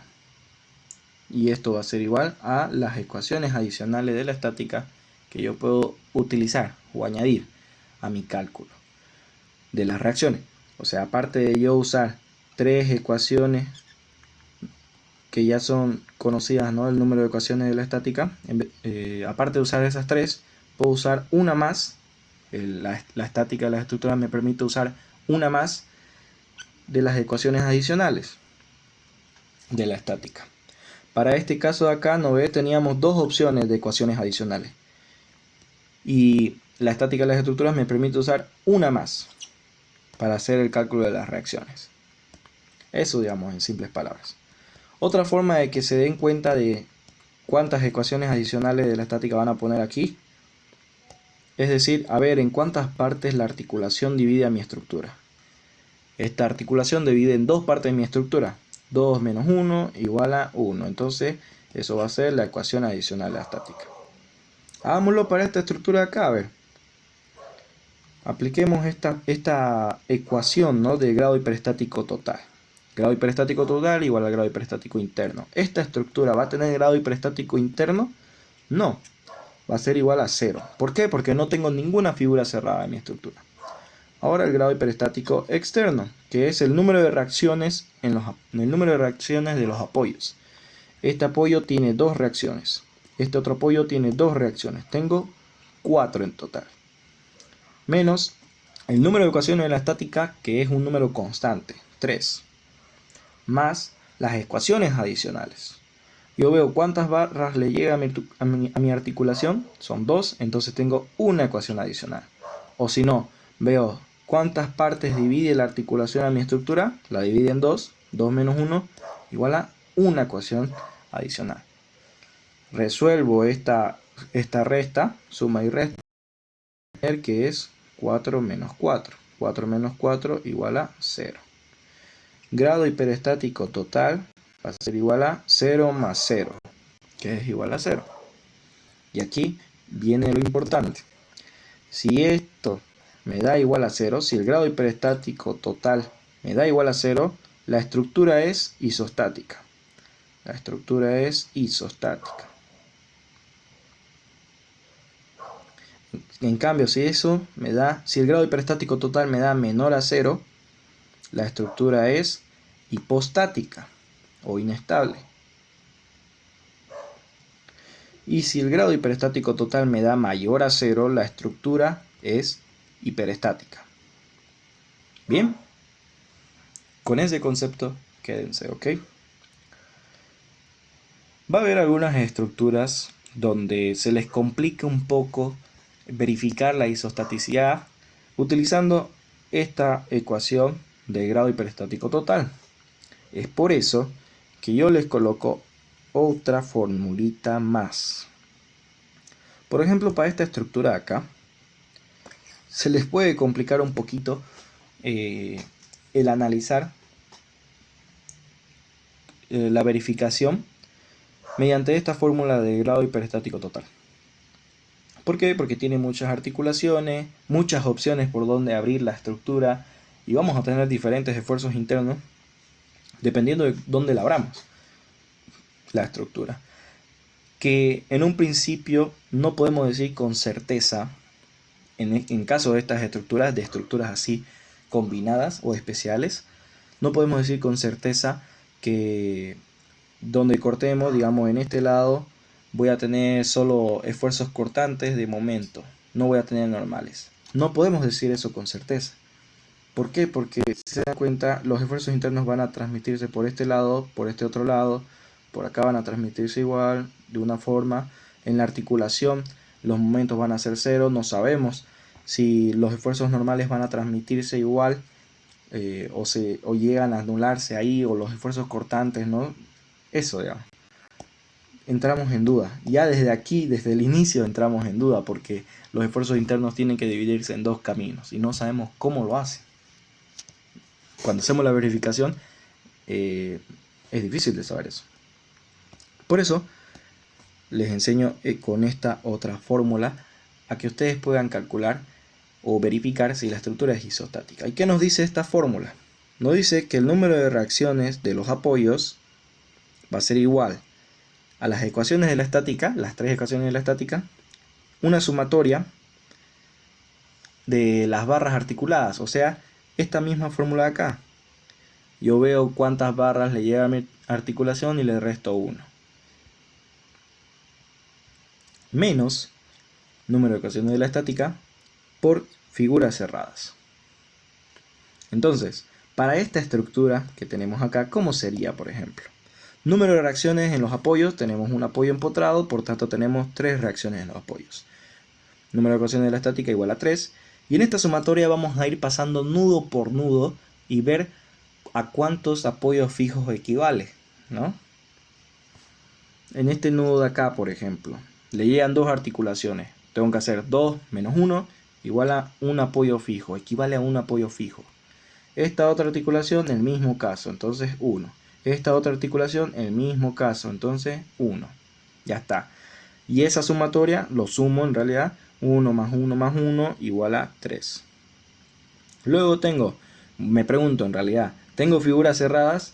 Y esto va a ser igual a las ecuaciones adicionales de la estática que yo puedo utilizar o añadir a mi cálculo de las reacciones. O sea, aparte de yo usar 3 ecuaciones que ya son conocidas, ¿no? El número de ecuaciones de la estática, aparte de usar esas 3, puedo usar una más. La estática de las estructuras me permite usar una más de las ecuaciones adicionales de la estática. Para este caso de acá, ¿no ve? Teníamos dos opciones de ecuaciones adicionales. Y la estática de las estructuras me permite usar una más para hacer el cálculo de las reacciones. Eso, digamos, en simples palabras. Otra forma de que se den cuenta de cuántas ecuaciones adicionales de la estática van a poner aquí, es decir, a ver en cuántas partes la articulación divide a mi estructura. Esta articulación divide en dos partes de mi estructura. 2 menos 1 igual a 1. Entonces, eso va a ser la ecuación adicional de la estática. Hagámoslo para esta estructura de acá, a ver. Apliquemos esta ecuación, ¿no? Del grado hiperestático total. Grado hiperestático total igual al grado hiperestático interno. ¿Esta estructura va a tener grado hiperestático interno? No. Va a ser igual a 0. ¿Por qué? Porque no tengo ninguna figura cerrada en mi estructura. Ahora el grado hiperestático externo, que es el número de reacciones el número de reacciones de los apoyos. Este apoyo tiene 2 reacciones. Este otro apoyo tiene 2 reacciones. Tengo 4 en total. Menos el número de ecuaciones de la estática, que es un número constante, 3. Más las ecuaciones adicionales. Yo veo cuántas barras le llega a mi articulación, son 2, entonces tengo una ecuación adicional. O si no, veo cuántas partes divide la articulación a mi estructura, la divide en 2, 2 menos 1, igual a una ecuación adicional. Resuelvo esta resta, suma y resta, que es 4 menos 4. 4 menos 4 igual a 0. Grado hiperestático total va a ser igual a 0 más 0, que es igual a 0. Y aquí viene lo importante. Si esto me da igual a 0, si el grado hiperestático total me da igual a 0, la estructura es isostática. La estructura es isostática. En cambio, si el grado hiperestático total me da menor a 0, la estructura es hipostática o inestable. Y si el grado hiperestático total me da mayor a 0, la estructura es hiperestática. Bien, con ese concepto quédense, ¿ok? Va a haber algunas estructuras donde se les complica un poco verificar la isostaticidad utilizando esta ecuación de grado hiperestático total. Es por eso que yo les coloco otra formulita más. Por ejemplo, para esta estructura de acá, se les puede complicar un poquito el analizar la verificación mediante esta fórmula de grado hiperestático total. ¿Por qué? Porque tiene muchas articulaciones, muchas opciones por donde abrir la estructura y vamos a tener diferentes esfuerzos internos dependiendo de dónde la abramos la estructura. Que en un principio no podemos decir con certeza, en caso de estas estructuras, de estructuras así combinadas o especiales, no podemos decir con certeza que donde cortemos, digamos en este lado, voy a tener solo esfuerzos cortantes de momento, no voy a tener normales. No podemos decir eso con certeza. ¿Por qué? Porque si se dan cuenta, los esfuerzos internos van a transmitirse por este lado, por este otro lado, por acá van a transmitirse igual, de una forma. En la articulación los momentos van a ser cero, no sabemos si los esfuerzos normales van a transmitirse igual o llegan a anularse ahí, o los esfuerzos cortantes, ¿no? Eso, digamos. Entramos en duda. Ya desde aquí, desde el inicio, entramos en duda porque los esfuerzos internos tienen que dividirse en dos caminos y no sabemos cómo lo hacen. Cuando hacemos la verificación, es difícil de saber eso. Por eso, les enseño con esta otra fórmula a que ustedes puedan calcular o verificar si la estructura es isostática. ¿Y qué nos dice esta fórmula? Nos dice que el número de reacciones de los apoyos va a ser igual a las ecuaciones de la estática, las tres ecuaciones de la estática, una sumatoria de las barras articuladas, o sea, esta misma fórmula de acá. Yo veo cuántas barras le llega a mi articulación y le resto 1. Menos número de ecuaciones de la estática por figuras cerradas. Entonces, para esta estructura que tenemos acá, ¿cómo sería, por ejemplo? Número de reacciones en los apoyos, tenemos un apoyo empotrado, por tanto tenemos 3 reacciones en los apoyos. Número de ecuaciones de la estática igual a 3. Y en esta sumatoria vamos a ir pasando nudo por nudo y ver a cuántos apoyos fijos equivale, ¿no? En este nudo de acá, por ejemplo, le llegan 2 articulaciones. Tengo que hacer 2 menos 1 igual a un apoyo fijo, equivale a un apoyo fijo. Esta otra articulación, el mismo caso, entonces 1. Esta otra articulación, el mismo caso, entonces 1. Ya está. Y esa sumatoria lo sumo en realidad, 1 más 1 más 1 igual a 3. Luego me pregunto en realidad, ¿tengo figuras cerradas?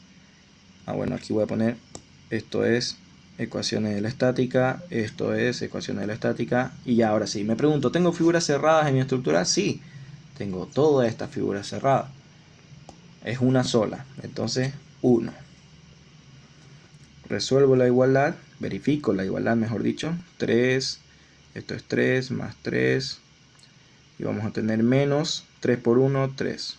Bueno, aquí voy a poner, esto es ecuaciones de la estática, esto es ecuaciones de la estática, y ya ahora sí, me pregunto, ¿tengo figuras cerradas en mi estructura? Sí, tengo todas estas figuras cerradas. Es una sola, entonces 1. Resuelvo la igualdad, verifico la igualdad mejor dicho, 3, esto es 3 más 3, y vamos a tener menos 3 por 1, 3.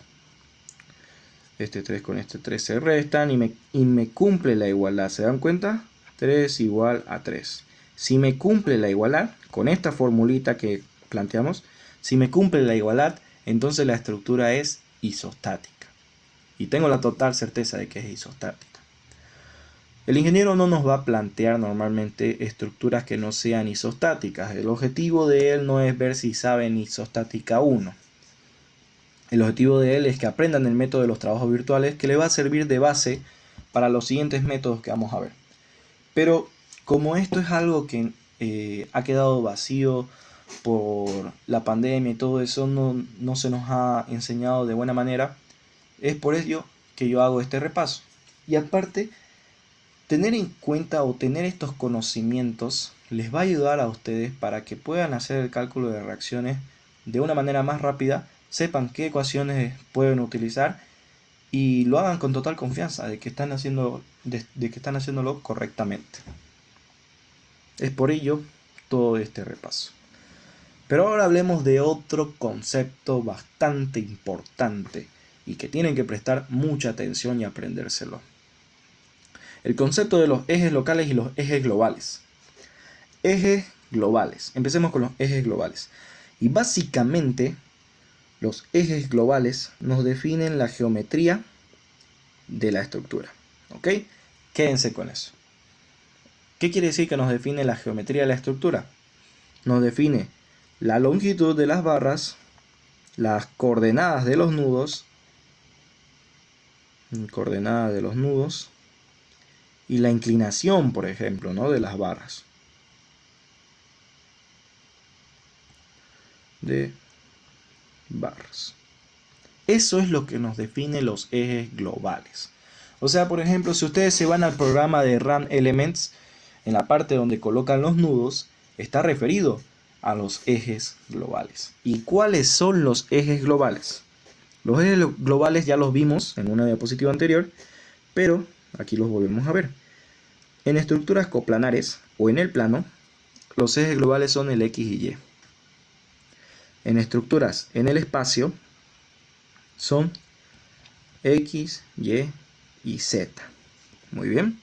Este 3 con este 3 se restan y me cumple la igualdad. ¿Se dan cuenta? 3 igual a 3. Si me cumple la igualdad, con esta formulita que planteamos, si me cumple la igualdad, entonces la estructura es isostática. Y tengo la total certeza de que es isostática. El ingeniero no nos va a plantear normalmente estructuras que no sean isostáticas. El objetivo de él no es ver si saben isostática 1. El objetivo de él es que aprendan el método de los trabajos virtuales, que le va a servir de base para los siguientes métodos que vamos a ver. Pero como esto es algo que ha quedado vacío por la pandemia y todo eso, no se nos ha enseñado de buena manera, es por ello que yo hago este repaso. Y aparte, tener en cuenta o tener estos conocimientos les va a ayudar a ustedes para que puedan hacer el cálculo de reacciones de una manera más rápida, sepan qué ecuaciones pueden utilizar y lo hagan con total confianza de que están haciéndolo correctamente. Es por ello todo este repaso. Pero ahora hablemos de otro concepto bastante importante y que tienen que prestar mucha atención y aprendérselo. El concepto de los ejes locales y los ejes globales. Ejes globales. Empecemos con los ejes globales. Y básicamente los ejes globales nos definen la geometría de la estructura. ¿Ok? Quédense con eso. ¿Qué quiere decir que nos define la geometría de la estructura? Nos define la longitud de las barras, las coordenadas de los nudos, y la inclinación, por ejemplo, ¿no? de las barras. Eso es lo que nos define los ejes globales. O sea, por ejemplo, si ustedes se van al programa de RAM Elements, en la parte donde colocan los nudos, está referido a los ejes globales. ¿Y cuáles son los ejes globales? Los ejes globales ya los vimos en una diapositiva anterior, pero aquí los volvemos a ver. En estructuras coplanares o en el plano, los ejes globales son el X y Y. En estructuras en el espacio, son X, Y y Z. Muy bien.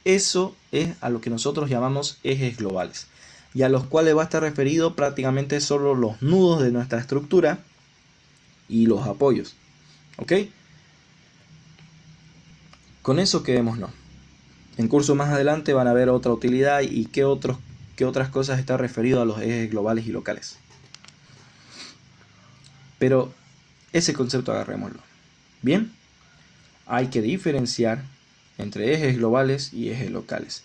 Eso es a lo que nosotros llamamos ejes globales, y a los cuales va a estar referido prácticamente solo los nudos de nuestra estructura y los apoyos. ¿Ok? Con eso quedémonos. En curso más adelante van a ver otra utilidad y qué otras cosas está referido a los ejes globales y locales. Pero ese concepto agarrémoslo. Bien, hay que diferenciar entre ejes globales y ejes locales.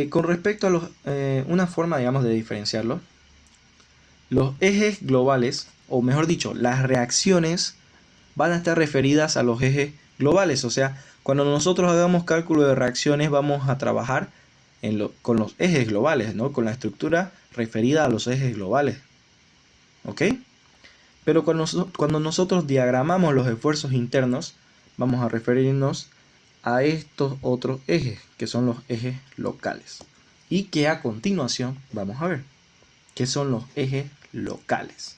Con respecto a una forma, digamos, de diferenciarlo, los ejes globales, o mejor dicho, las reacciones van a estar referidas a los ejes globales. O sea, cuando nosotros hagamos cálculo de reacciones vamos a trabajar con los ejes globales, ¿no? Con la estructura referida a los ejes globales. ¿Ok? Pero cuando nosotros diagramamos los esfuerzos internos, vamos a referirnos a estos otros ejes, que son los ejes locales. Y que a continuación vamos a ver qué son los ejes locales.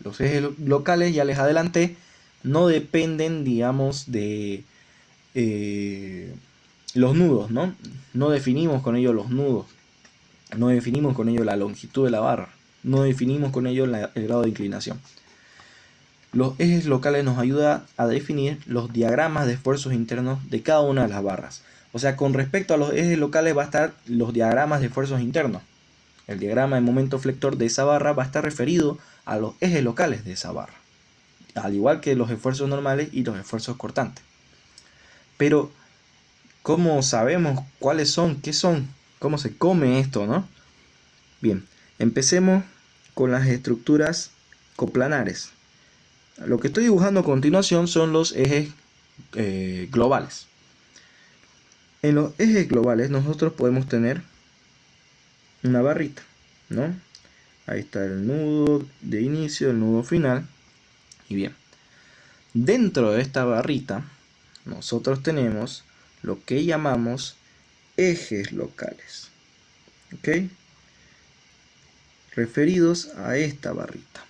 Los ejes locales, ya les adelanté, no dependen, digamos, de los nudos, ¿no? No definimos con ello los nudos, no definimos con ello la longitud de la barra, no definimos con ello el grado de inclinación. Los ejes locales nos ayudan a definir los diagramas de esfuerzos internos de cada una de las barras. O sea, con respecto a los ejes locales va a estar los diagramas de esfuerzos internos. El diagrama de momento flector de esa barra va a estar referido a los ejes locales de esa barra, al igual que los esfuerzos normales y los esfuerzos cortantes. Pero, ¿cómo sabemos cuáles son? ¿Qué son? ¿Cómo se come esto, no? Bien, empecemos con las estructuras coplanares. Lo que estoy dibujando a continuación son los ejes globales. En los ejes globales nosotros podemos tener una barrita, ¿no? Ahí está el nudo de inicio, el nudo final. Y bien, dentro de esta barrita nosotros tenemos lo que llamamos ejes locales, ¿ok? Referidos a esta barrita.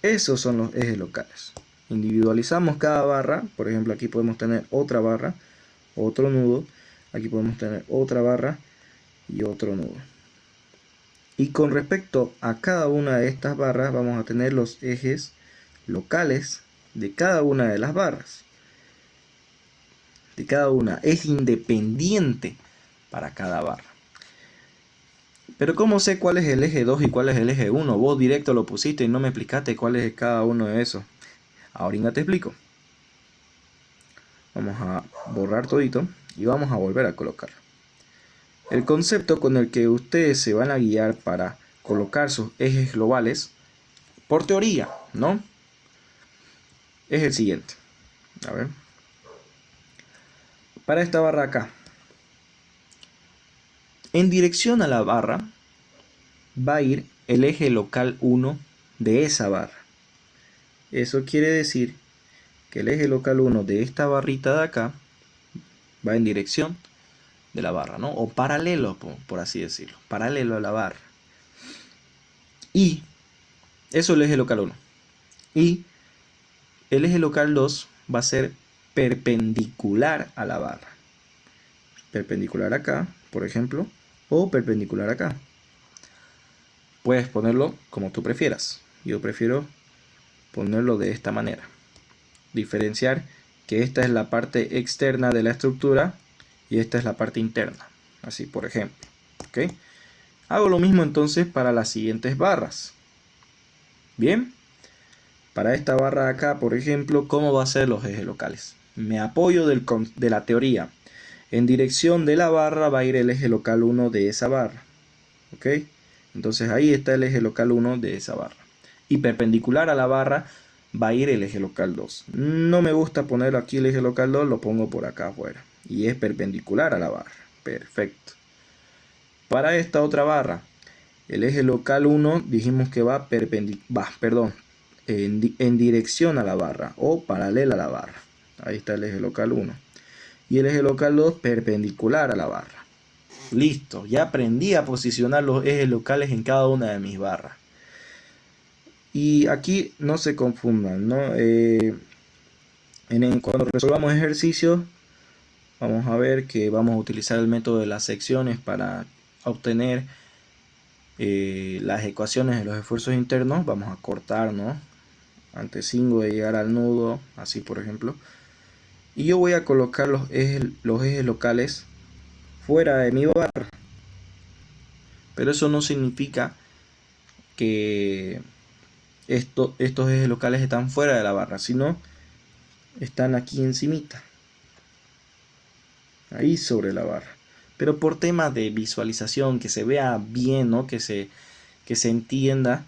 Esos son los ejes locales. Individualizamos cada barra. Por ejemplo, aquí podemos tener otra barra, otro nudo. Aquí podemos tener otra barra y otro nudo. Y con respecto a cada una de estas barras, vamos a tener los ejes locales de cada una de las barras. De cada una. Es independiente para cada barra. Pero ¿cómo sé cuál es el eje 2 y cuál es el eje 1? Vos directo lo pusiste y no me explicaste cuál es cada uno de esos. Ahorita te explico. Vamos a borrar todito y vamos a volver a colocar. El concepto con el que ustedes se van a guiar para colocar sus ejes globales, por teoría, ¿no? Es el siguiente. A ver. Para esta barra acá, en dirección a la barra va a ir el eje local 1 de esa barra. Eso quiere decir que el eje local 1 de esta barrita de acá va en dirección de la barra, ¿no? O paralelo, por así decirlo. Paralelo a la barra. Y eso es el eje local 1. Y el eje local 2 va a ser perpendicular a la barra. Perpendicular acá, por ejemplo, o perpendicular acá. Puedes ponerlo como tú prefieras. Yo prefiero ponerlo de esta manera. Diferenciar que esta es la parte externa de la estructura y esta es la parte interna. Así, por ejemplo. ¿Ok? Hago lo mismo entonces para las siguientes barras. Bien. Para esta barra de acá, por ejemplo, ¿cómo va a ser los ejes locales? Me apoyo de la teoría. En dirección de la barra va a ir el eje local 1 de esa barra. ¿Ok? Entonces ahí está el eje local 1 de esa barra. Y perpendicular a la barra va a ir el eje local 2. No me gusta poner aquí el eje local 2, lo pongo por acá afuera. Y es perpendicular a la barra. Perfecto. Para esta otra barra, el eje local 1 dijimos que va en dirección a la barra o paralela a la barra. Ahí está el eje local 1. Y el eje local 2 perpendicular a la barra. Listo, ya aprendí a posicionar los ejes locales en cada una de mis barras. Y aquí no se confundan, ¿no? Cuando resolvamos ejercicios, vamos a ver que vamos a utilizar el método de las secciones para obtener las ecuaciones de los esfuerzos internos. Vamos a cortar, ¿no? Antes 5 de llegar al nudo, así por ejemplo. Y yo voy a colocar los ejes locales fuera de mi barra. Pero eso no significa que estos ejes locales están fuera de la barra, sino están aquí encimita. Ahí sobre la barra. Pero por temas de visualización, que se vea bien, ¿no? Que se entienda.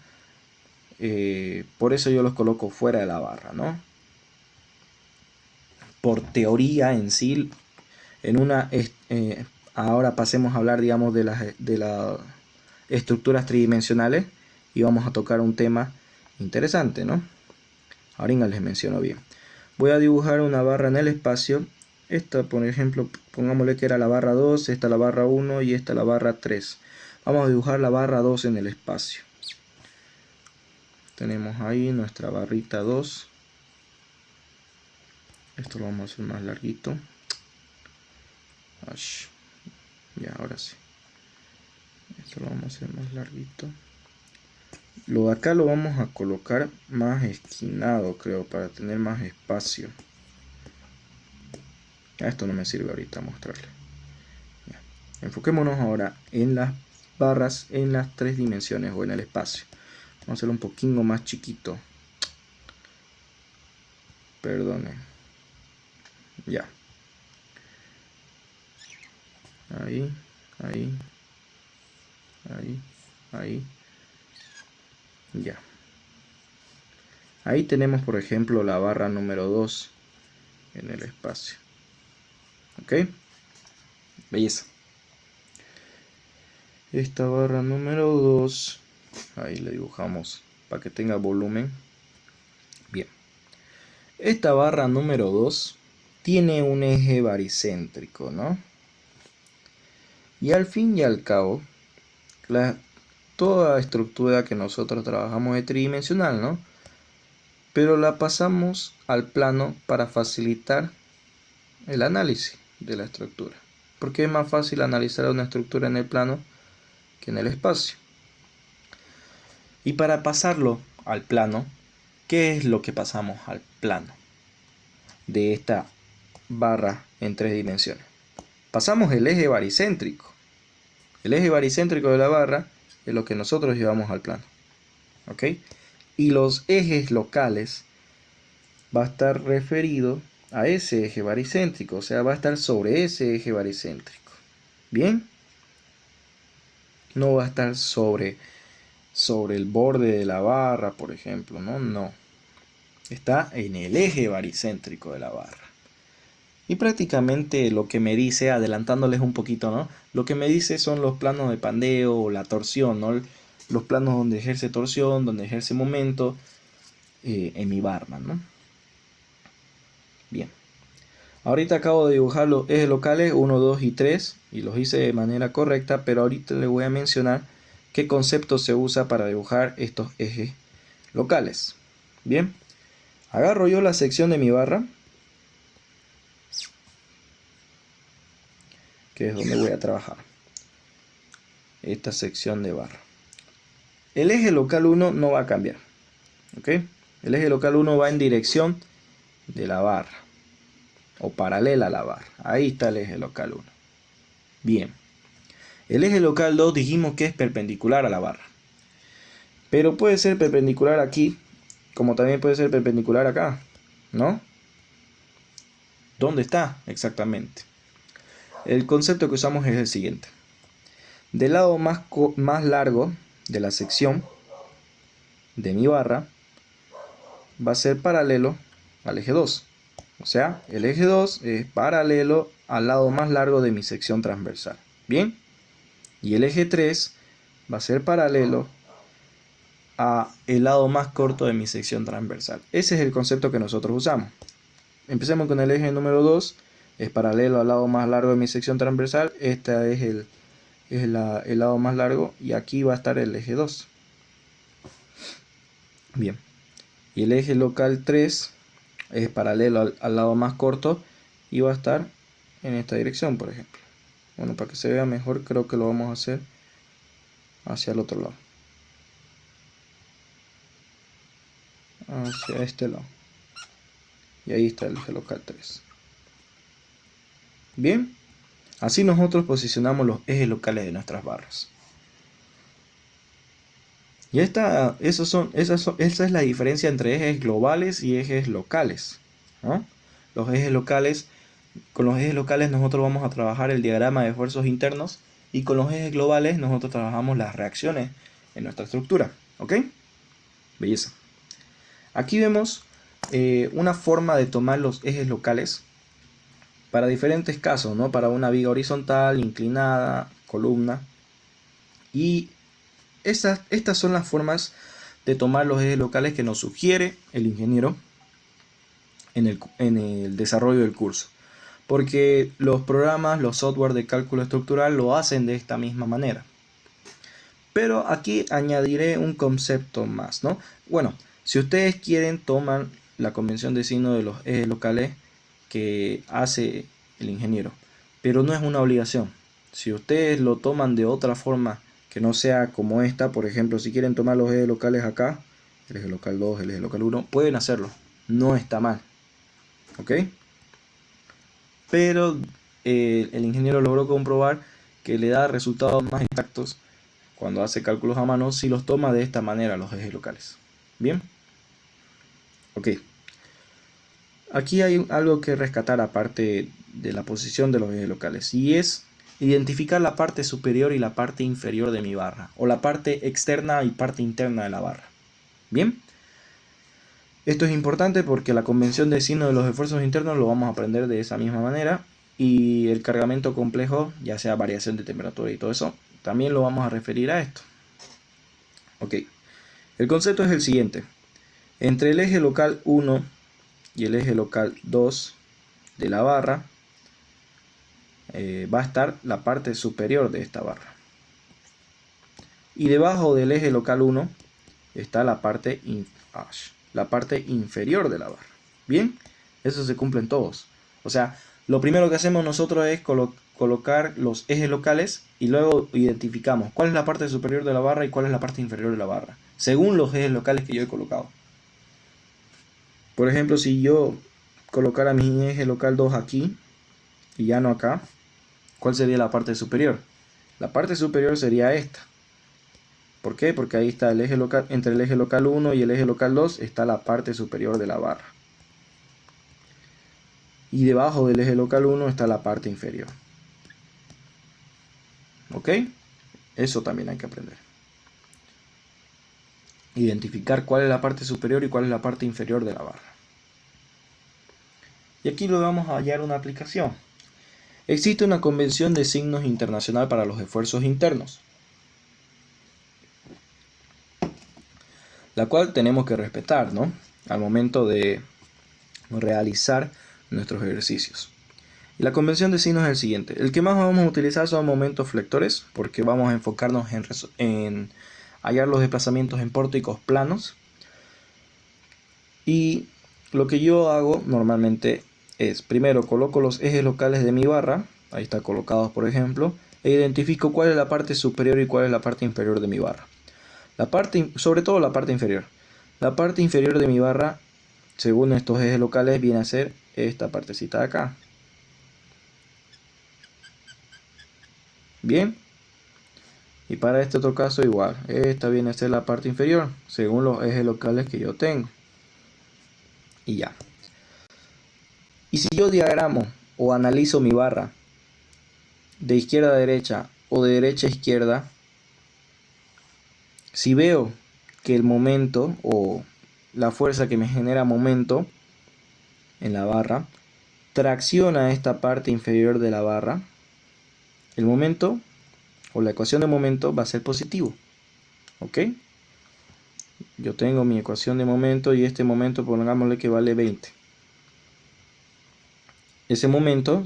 Por eso yo los coloco fuera de la barra, ¿no? Por teoría en sí, ahora pasemos a hablar, digamos, de las estructuras tridimensionales y vamos a tocar un tema interesante, ¿no? Ahorita les menciono bien. Voy a dibujar una barra en el espacio. Esta, por ejemplo, pongámosle que era la barra 2, esta la barra 1 y esta la barra 3. Vamos a dibujar la barra 2 en el espacio. Tenemos ahí nuestra barrita 2. Esto lo vamos a hacer más larguito. Ya, ahora sí. Esto lo vamos a hacer más larguito. Lo de acá lo vamos a colocar más esquinado, creo, para tener más espacio. Esto no me sirve ahorita mostrarle. Ya. Enfoquémonos ahora en las barras en las 3 dimensiones o en el espacio. Vamos a hacerlo un poquito más chiquito. Perdonen. Ya. Ahí, ahí, ahí. Ya. Ahí tenemos, por ejemplo, la barra número 2 en el espacio. ¿Ok? Belleza. Esta barra número 2, ahí le dibujamos para que tenga volumen. Bien. Esta barra número 2 tiene un eje baricéntrico, ¿no? Y al fin y al cabo, toda estructura que nosotros trabajamos es tridimensional, ¿no? pero la pasamos al plano para facilitar el análisis de la estructura, porque es más fácil analizar una estructura en el plano que en el espacio. Y para pasarlo al plano, ¿qué es lo que pasamos al plano de esta barra en 3 dimensiones? Pasamos el eje baricéntrico. El eje baricéntrico de la barra es lo que nosotros llevamos al plano, ¿ok? Y los ejes locales va a estar referido a ese eje baricéntrico, o sea, va a estar sobre ese eje baricéntrico. ¿Bien? No va a estar sobre el borde de la barra, por ejemplo, no. Está en el eje baricéntrico de la barra. Y prácticamente lo que me dice, adelantándoles un poquito, ¿no? Lo que me dice son los planos de pandeo o la torsión, ¿no? Los planos donde ejerce torsión, donde ejerce momento en mi barra, ¿no? Bien. Ahorita acabo de dibujar los ejes locales 1, 2 y 3 y los hice de manera correcta, pero ahorita les voy a mencionar qué concepto se usa para dibujar estos ejes locales. Bien. Agarro yo la sección de mi barra, que es donde voy a trabajar. Esta sección de barra. El eje local 1 no va a cambiar. ¿Ok? El eje local 1 va en dirección de la barra. O paralela a la barra. Ahí está el eje local 1. Bien. El eje local 2 dijimos que es perpendicular a la barra. Pero puede ser perpendicular aquí, como también puede ser perpendicular acá, ¿no? ¿Dónde está exactamente? El concepto que usamos es el siguiente. Del lado más largo de la sección de mi barra va a ser paralelo al eje 2. O sea, el eje 2 es paralelo al lado más largo de mi sección transversal. ¿Bien? Y el eje 3 va a ser paralelo a el lado más corto de mi sección transversal. Ese es el concepto que nosotros usamos. Empecemos con el eje número 2. Es paralelo al lado más largo de mi sección transversal. Este es el lado más largo y aquí va a estar el eje 2. Bien. Y el eje local 3 es paralelo al lado más corto y va a estar en esta dirección, por ejemplo. Bueno, para que se vea mejor, creo que lo vamos a hacer hacia el otro lado. Hacia este lado. Y ahí está el eje local 3. Bien. Así nosotros posicionamos los ejes locales de nuestras barras. Y esa es la diferencia entre ejes globales y ejes locales, ¿no? Los ejes locales, con los ejes locales nosotros vamos a trabajar el diagrama de esfuerzos internos y con los ejes globales nosotros trabajamos las reacciones en nuestra estructura, ¿ok? Belleza. Aquí vemos una forma de tomar los ejes locales para diferentes casos, ¿no? Para una viga horizontal, inclinada, columna. Y estas son las formas de tomar los ejes locales que nos sugiere el ingeniero en el desarrollo del curso. Porque los programas, los software de cálculo estructural lo hacen de esta misma manera. Pero aquí añadiré un concepto más, ¿no? Bueno, si ustedes quieren, toman la convención de signo de los ejes locales que hace el ingeniero. Pero no es una obligación. Si ustedes lo toman de otra forma que no sea como esta, por ejemplo, si quieren tomar los ejes locales acá, el eje local 2, el eje local 1, pueden hacerlo. No está mal. ¿Ok? Pero el ingeniero logró comprobar que le da resultados más exactos cuando hace cálculos a mano si los toma de esta manera los ejes locales. ¿Bien? Ok. Aquí hay algo que rescatar aparte de la posición de los ejes locales y es identificar la parte superior y la parte inferior de mi barra o la parte externa y parte interna de la barra. Bien, esto es importante porque la convención de signo de los esfuerzos internos lo vamos a aprender de esa misma manera y el cargamento complejo, ya sea variación de temperatura y todo eso, también lo vamos a referir a esto. Ok, el concepto es el siguiente: entre el eje local 1 y el eje local 2 de la barra va a estar la parte superior de esta barra. Y debajo del eje local 1 está la parte la parte inferior de la barra. Bien, eso se cumple en todos. O sea, lo primero que hacemos nosotros es colocar los ejes locales y luego identificamos cuál es la parte superior de la barra y cuál es la parte inferior de la barra, según los ejes locales que yo he colocado. Por ejemplo, si yo colocara mi eje local 2 aquí y ya no acá, ¿cuál sería la parte superior? La parte superior sería esta. ¿Por qué? Porque ahí está el eje local, entre el eje local 1 y el eje local 2 está la parte superior de la barra. Y debajo del eje local 1 está la parte inferior. ¿Ok? Eso también hay que aprender. Identificar cuál es la parte superior y cuál es la parte inferior de la barra. Y aquí lo vamos a hallar una aplicación. Existe una convención de signos internacional para los esfuerzos internos, la cual tenemos que respetar, ¿no? Al momento de realizar nuestros ejercicios. Y la convención de signos es el siguiente. El que más vamos a utilizar son momentos flectores, porque vamos a enfocarnos en hallar los desplazamientos en pórticos planos. Y lo que yo hago normalmente es, primero coloco los ejes locales de mi barra, ahí está colocados por ejemplo, e identifico cuál es la parte superior y cuál es la parte inferior de mi barra. Sobre todo la parte inferior. La parte inferior de mi barra, según estos ejes locales, viene a ser esta partecita de acá. Bien. Y para este otro caso igual. Esta viene a ser la parte inferior, según los ejes locales que yo tengo. Y ya. Y si yo diagramo o analizo mi barra de izquierda a derecha o de derecha a izquierda, si veo que el momento o la fuerza que me genera momento en la barra tracciona esta parte inferior de la barra, el momento o la ecuación de momento va a ser positivo. ¿Ok? Yo tengo mi ecuación de momento y este momento pongámosle que vale 20. Ese momento,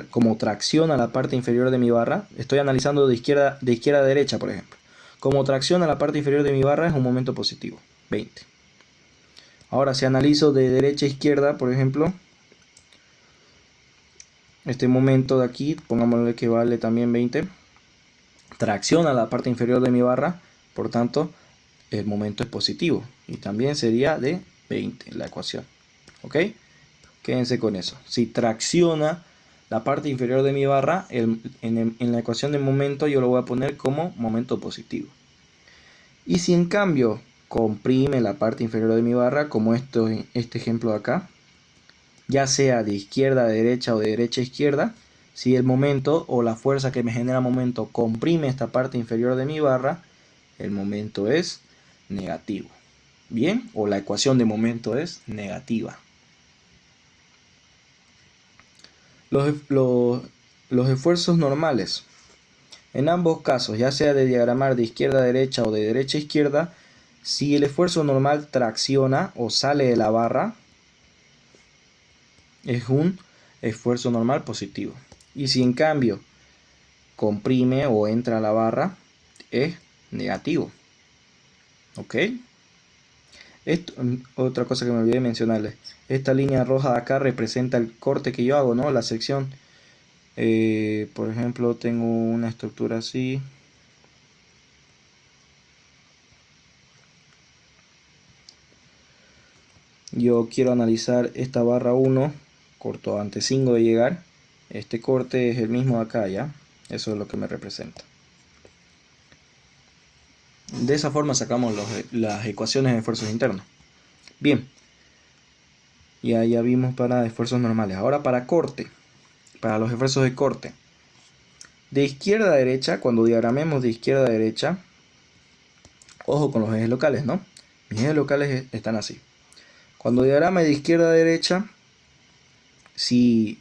como tracciona la parte inferior de mi barra, estoy analizando de izquierda a derecha, por ejemplo. Como tracciona la parte inferior de mi barra es un momento positivo, 20. Ahora, si analizo de derecha a izquierda, por ejemplo, este momento de aquí, pongámosle que vale también 20, tracciona la parte inferior de mi barra, por tanto, el momento es positivo. Y también sería de 20 la ecuación. ¿Ok? Quédense con eso. Si tracciona la parte inferior de mi barra, en la ecuación de momento yo lo voy a poner como momento positivo. Y si en cambio comprime la parte inferior de mi barra, como este ejemplo de acá, ya sea de izquierda a derecha o de derecha a izquierda, si el momento o la fuerza que me genera momento comprime esta parte inferior de mi barra, el momento es negativo. Bien, o la ecuación de momento es negativa. Los esfuerzos normales. En ambos casos, ya sea de diagramar de izquierda a derecha o de derecha a izquierda, si el esfuerzo normal tracciona o sale de la barra, es un esfuerzo normal positivo. Y si en cambio comprime o entra a la barra, es negativo. ¿Ok? Otra cosa que me olvidé mencionarles. Esta línea roja de acá representa el corte que yo hago, ¿no? La sección. Por ejemplo, tengo una estructura así. Yo quiero analizar esta barra 1, corto antes 5 de llegar. Este corte es el mismo de acá, ¿ya? Eso es lo que me representa. De esa forma sacamos las ecuaciones de esfuerzos internos. Bien. Ya vimos para esfuerzos normales. Ahora para corte. Para los esfuerzos de corte. De izquierda a derecha, cuando diagramemos de izquierda a derecha, ojo con los ejes locales, ¿no? Mis ejes locales están así. Cuando diagrame de izquierda a derecha, si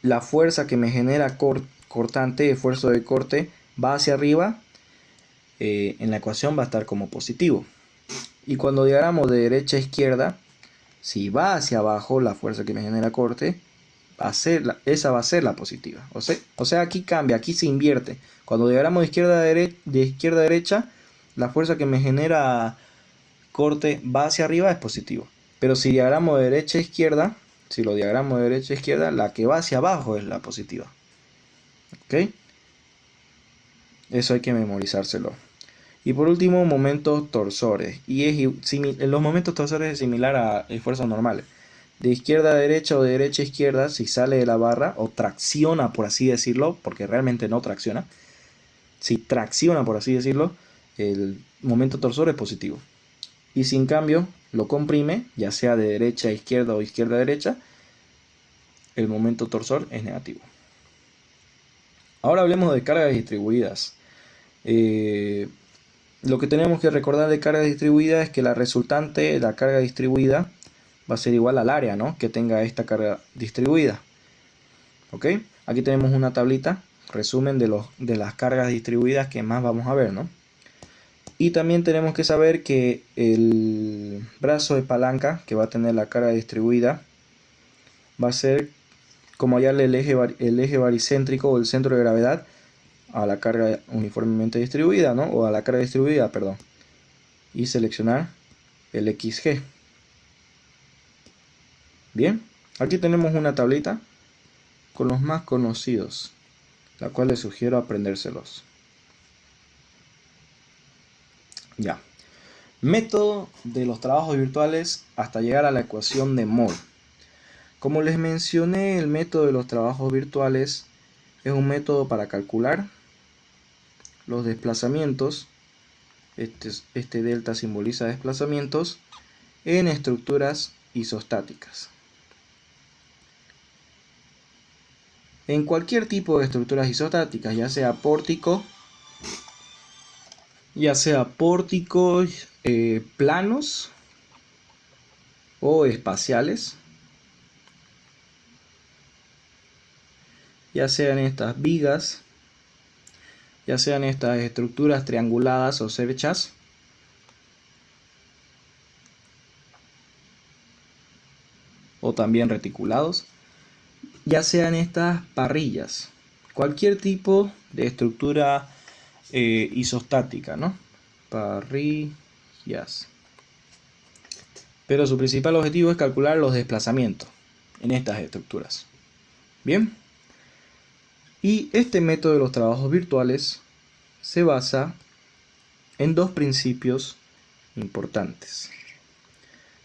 la fuerza que me genera cortante, esfuerzo de corte, va hacia arriba, en la ecuación va a estar como positivo. Y cuando diagramo de derecha a izquierda, si va hacia abajo la fuerza que me genera corte, esa va a ser la positiva. O sea, aquí cambia, aquí se invierte. Cuando diagramo de izquierda a derecha, la fuerza que me genera corte va hacia arriba es positivo. Pero si diagramo de derecha a izquierda, si lo diagramo de derecha a izquierda, la que va hacia abajo es la positiva. ¿Ok? Eso hay que memorizárselo. Y por último, momentos torsores. Los momentos torsores es similar a esfuerzos normales. De izquierda a derecha o de derecha a izquierda, si sale de la barra o tracciona, por así decirlo, porque realmente no tracciona. Si tracciona, por así decirlo, el momento torsor es positivo. Y si en cambio lo comprime, ya sea de derecha a izquierda o izquierda a derecha, el momento torsor es negativo. Ahora hablemos de cargas distribuidas. Lo que tenemos que recordar de carga distribuida es que la resultante de la carga distribuida va a ser igual al área, ¿no?, que tenga esta carga distribuida. ¿Ok? Aquí tenemos una tablita, resumen de las cargas distribuidas que más vamos a ver, ¿no? Y también tenemos que saber que el brazo de palanca que va a tener la carga distribuida va a ser como hallarle el eje baricéntrico o el centro de gravedad a la carga uniformemente distribuida, ¿no? O a la carga distribuida, perdón. Y seleccionar el XG. Bien, aquí tenemos una tablita con los más conocidos, la cual les sugiero aprendérselos. Ya. Método de los trabajos virtuales hasta llegar a la ecuación de Moore. Como les mencioné, el método de los trabajos virtuales es un método para calcular los desplazamientos. Este delta simboliza desplazamientos en estructuras isostáticas. En cualquier tipo de estructuras isostáticas, ya sea pórticos, planos o espaciales, ya sean estas vigas, ya sean estas estructuras trianguladas o cerchas, o también reticulados, ya sean estas parrillas, cualquier tipo de estructura isostática, ¿no? Parrillas. Pero su principal objetivo es calcular los desplazamientos en estas estructuras. Bien. Y este método de los trabajos virtuales se basa en dos principios importantes.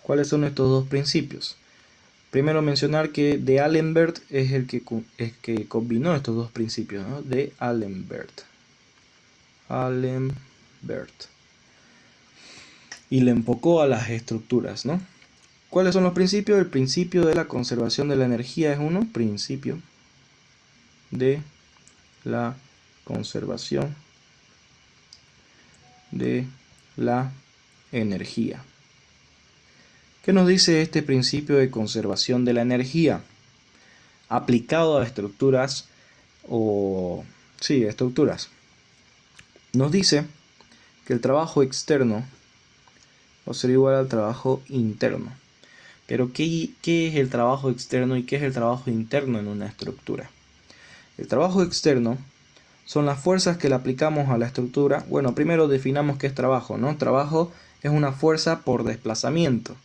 ¿Cuáles son estos dos principios? Primero mencionar que D'Alembert es el que combinó estos dos principios, ¿no? D'Alembert. Y le enfocó a las estructuras, ¿no? ¿Cuáles son los principios? El principio de la conservación de la energía es uno. Principio de la conservación de la energía. ¿Qué nos dice este principio de conservación de la energía? Aplicado a estructuras estructuras. Nos dice que el trabajo externo va a ser igual al trabajo interno. Pero ¿qué es el trabajo externo y qué es el trabajo interno en una estructura? El trabajo externo son las fuerzas que le aplicamos a la estructura. Bueno, primero definamos qué es trabajo, ¿no? Trabajo es una fuerza por desplazamiento.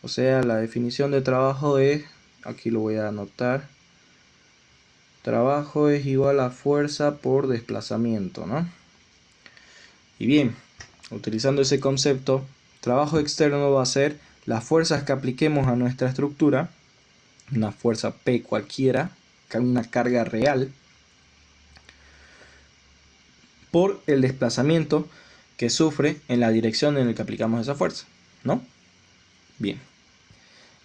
O sea, la definición de trabajo es, aquí lo voy a anotar, trabajo es igual a fuerza por desplazamiento, ¿no? Y bien, utilizando ese concepto, trabajo externo va a ser las fuerzas que apliquemos a nuestra estructura, una fuerza P cualquiera, una carga real, por el desplazamiento que sufre en la dirección en la que aplicamos esa fuerza, ¿no? Bien.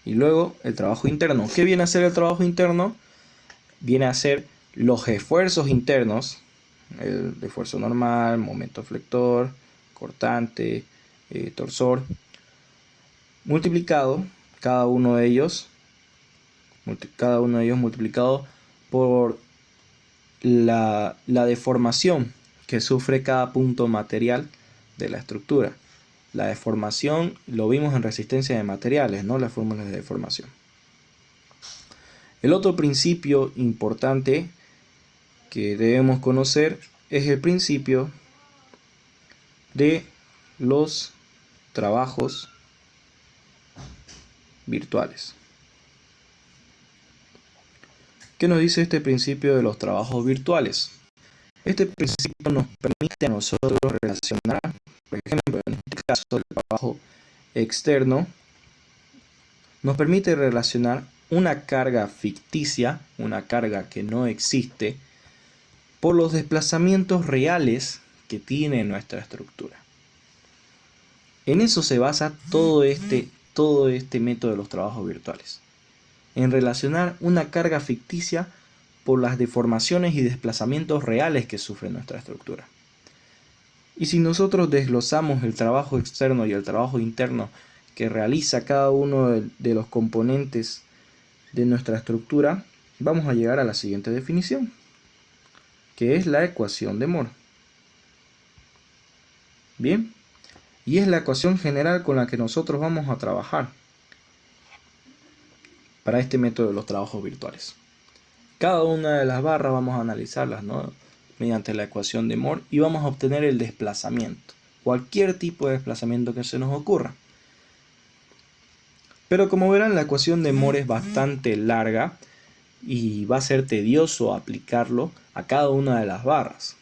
Y luego el trabajo interno. ¿Qué viene a ser el trabajo interno? Viene a ser los esfuerzos internos, el esfuerzo normal, momento flector, cortante, torsor, multiplicado, cada uno de ellos multiplicado por la deformación que sufre cada punto material de la estructura. La deformación lo vimos en resistencia de materiales, ¿no? Las fórmulas de deformación. El otro principio importante que debemos conocer es el principio de los trabajos virtuales. ¿Qué nos dice este principio de los trabajos virtuales? Este principio nos permite a nosotros relacionar, por ejemplo, en este caso el trabajo externo, nos permite relacionar una carga ficticia, una carga que no existe, por los desplazamientos reales que tiene nuestra estructura. En eso se basa todo este método de los trabajos virtuales, en relacionar una carga ficticia por las deformaciones y desplazamientos reales que sufre nuestra estructura. Y si nosotros desglosamos el trabajo externo y el trabajo interno que realiza cada uno de los componentes de nuestra estructura, vamos a llegar a la siguiente definición, que es la ecuación de Moore. Bien, y es la ecuación general con la que nosotros vamos a trabajar para este método de los trabajos virtuales. Cada una de las barras vamos a analizarlas, ¿no?, mediante la ecuación de Moore, y vamos a obtener el desplazamiento, cualquier tipo de desplazamiento que se nos ocurra. Pero como verán, la ecuación de Moore es bastante larga y va a ser tedioso aplicarlo a cada una de las barras.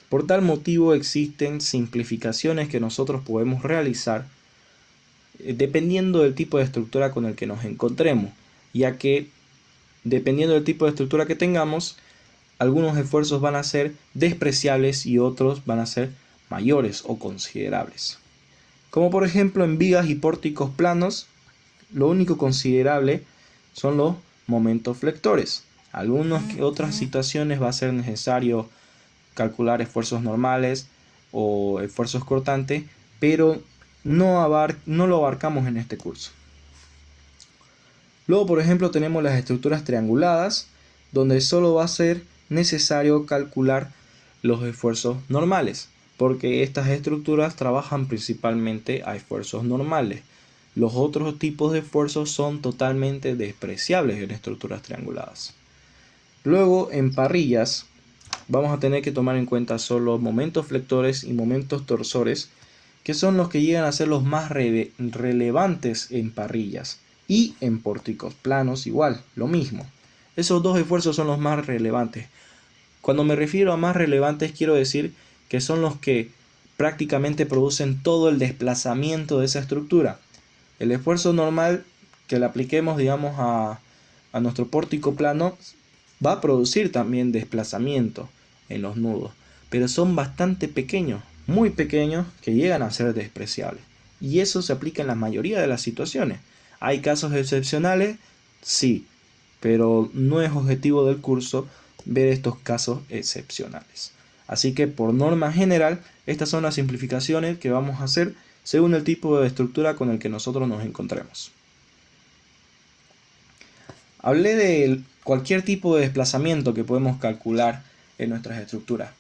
Por tal motivo existen simplificaciones que nosotros podemos realizar dependiendo del tipo de estructura con el que nos encontremos, ya que dependiendo del tipo de estructura que tengamos, algunos esfuerzos van a ser despreciables y otros van a ser mayores o considerables. Como por ejemplo en vigas y pórticos planos, lo único considerable son los momentos flectores. Algunas otras situaciones va a ser necesario calcular esfuerzos normales o esfuerzos cortantes, pero no lo abarcamos en este curso. Luego, por ejemplo, tenemos las estructuras trianguladas, donde solo va a ser necesario calcular los esfuerzos normales, porque estas estructuras trabajan principalmente a esfuerzos normales. Los otros tipos de esfuerzos son totalmente despreciables en estructuras trianguladas. Luego, en parrillas, vamos a tener que tomar en cuenta solo momentos flectores y momentos torsores, que son los que llegan a ser los más relevantes en parrillas. Y en pórticos planos igual, lo mismo. Esos dos esfuerzos son los más relevantes. Cuando me refiero a más relevantes, quiero decir que son los que prácticamente producen todo el desplazamiento de esa estructura. El esfuerzo normal que le apliquemos, digamos, a nuestro pórtico plano va a producir también desplazamiento en los nudos, pero son bastante pequeños, muy pequeños, que llegan a ser despreciables. Y eso se aplica en la mayoría de las situaciones. ¿Hay casos excepcionales? Sí, pero no es objetivo del curso ver estos casos excepcionales. Así que por norma general, estas son las simplificaciones que vamos a hacer según el tipo de estructura con el que nosotros nos encontremos. Hablé de cualquier tipo de desplazamiento que podemos calcular en nuestras estructuras.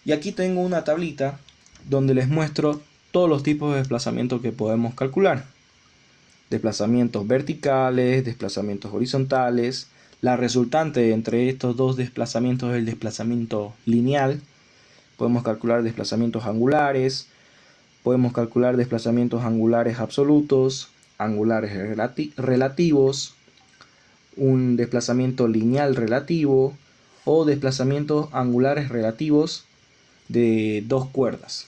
Y aquí tengo una tablita donde les muestro todos los tipos de desplazamiento que podemos calcular. Desplazamientos verticales, desplazamientos horizontales. La resultante entre estos dos desplazamientos es el desplazamiento lineal. Podemos calcular desplazamientos angulares. Podemos calcular desplazamientos angulares absolutos, angulares relativos, un desplazamiento lineal relativo o desplazamientos angulares relativos de dos cuerdas.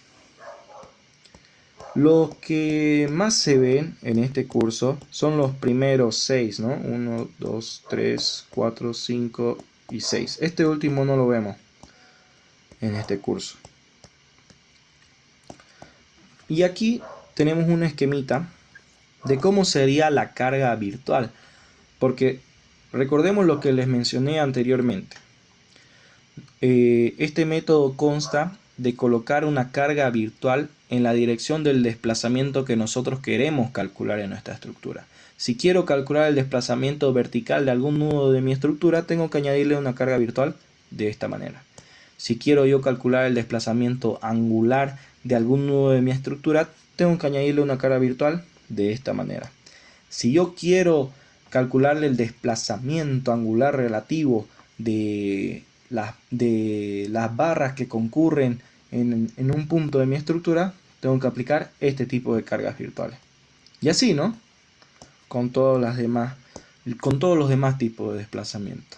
Los que más se ven en este curso son los primeros 6, ¿no? 1, 2, 3, 4, 5 y 6. Este último no lo vemos en este curso. Y aquí tenemos un esquemita de cómo sería la carga virtual. Porque recordemos lo que les mencioné anteriormente. Este método consta de colocar una carga virtual en la dirección del desplazamiento que nosotros queremos calcular en nuestra estructura. Si quiero calcular el desplazamiento vertical de algún nudo de mi estructura, tengo que añadirle una carga virtual de esta manera. Si quiero yo calcular el desplazamiento angular de algún nudo de mi estructura, tengo que añadirle una carga virtual de esta manera. Si yo quiero calcularle el desplazamiento angular relativo de las barras que concurren en un punto de mi estructura, tengo que aplicar este tipo de cargas virtuales. Y así, ¿no? Con todos los demás tipos de desplazamiento.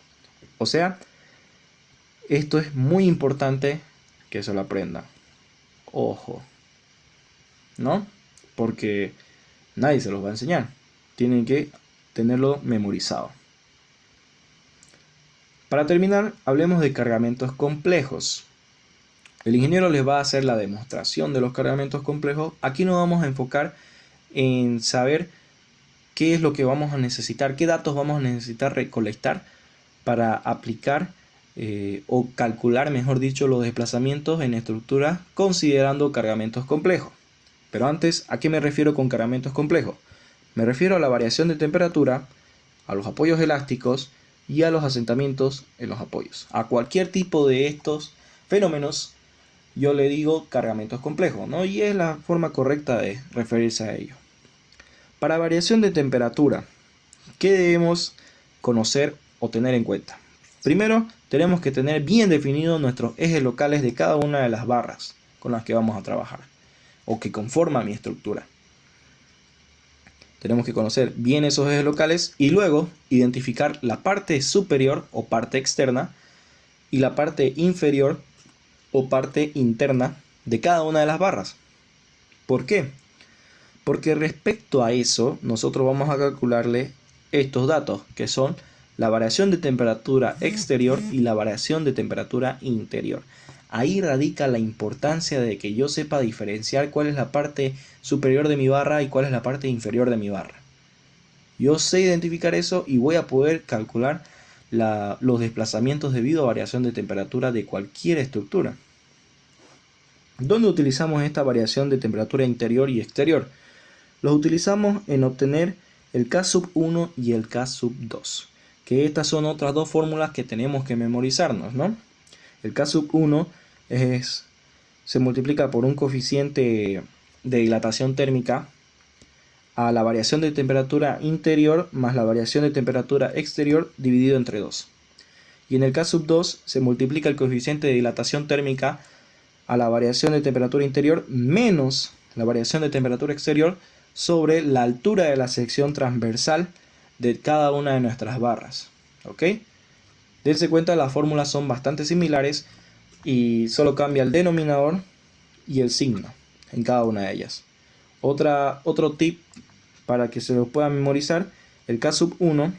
O sea, esto es muy importante que se lo aprendan. Ojo, ¿no? Porque nadie se los va a enseñar. Tienen que tenerlo memorizado. Para terminar, hablemos de cargamentos complejos. El ingeniero les va a hacer la demostración de los cargamentos complejos. Aquí nos vamos a enfocar en saber qué es lo que vamos a necesitar, qué datos vamos a necesitar recolectar para aplicar o calcular, mejor dicho, los desplazamientos en estructuras considerando cargamentos complejos. Pero antes, ¿a qué me refiero con cargamentos complejos? Me refiero a la variación de temperatura, a los apoyos elásticos y a los asentamientos en los apoyos. A cualquier tipo de estos fenómenos yo le digo cargamentos complejos, ¿no? Y es la forma correcta de referirse a ello. Para variación de temperatura, ¿qué debemos conocer o tener en cuenta? Primero, tenemos que tener bien definidos nuestros ejes locales de cada una de las barras con las que vamos a trabajar o que conforman mi estructura. Tenemos que conocer bien esos ejes locales y luego identificar la parte superior o parte externa y la parte inferior o parte interna de cada una de las barras. ¿Por qué? Porque respecto a eso, nosotros vamos a calcularle estos datos, que son la variación de temperatura exterior y la variación de temperatura interior. Ahí radica la importancia de que yo sepa diferenciar cuál es la parte superior de mi barra y cuál es la parte inferior de mi barra. Yo sé identificar eso y voy a poder calcular los desplazamientos debido a variación de temperatura de cualquier estructura. ¿Dónde utilizamos esta variación de temperatura interior y exterior? Los utilizamos en obtener el K sub 1 y el K sub 2, que estas son otras dos fórmulas que tenemos que memorizarnos, ¿no? El K sub 1 se multiplica por un coeficiente de dilatación térmica a la variación de temperatura interior más la variación de temperatura exterior dividido entre 2. Y en el K sub 2 se multiplica el coeficiente de dilatación térmica a la variación de temperatura interior menos la variación de temperatura exterior sobre la altura de la sección transversal de cada una de nuestras barras. ¿Ok? Dense cuenta, las fórmulas son bastante similares y solo cambia el denominador y el signo en cada una de ellas. Otro tip para que se lo puedan memorizar: el K sub 1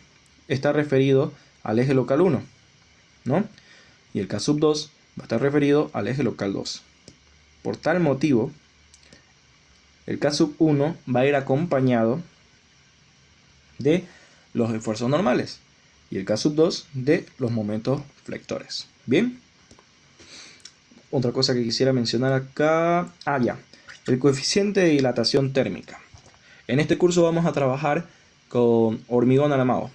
está referido al eje local 1, ¿no? Y el K sub 2 va a estar referido al eje local 2. Por tal motivo, el K sub 1 va a ir acompañado de los esfuerzos normales y el K sub 2 de los momentos flectores. Bien. Otra cosa que quisiera mencionar acá, el coeficiente de dilatación térmica. En este curso vamos a trabajar con hormigón armado.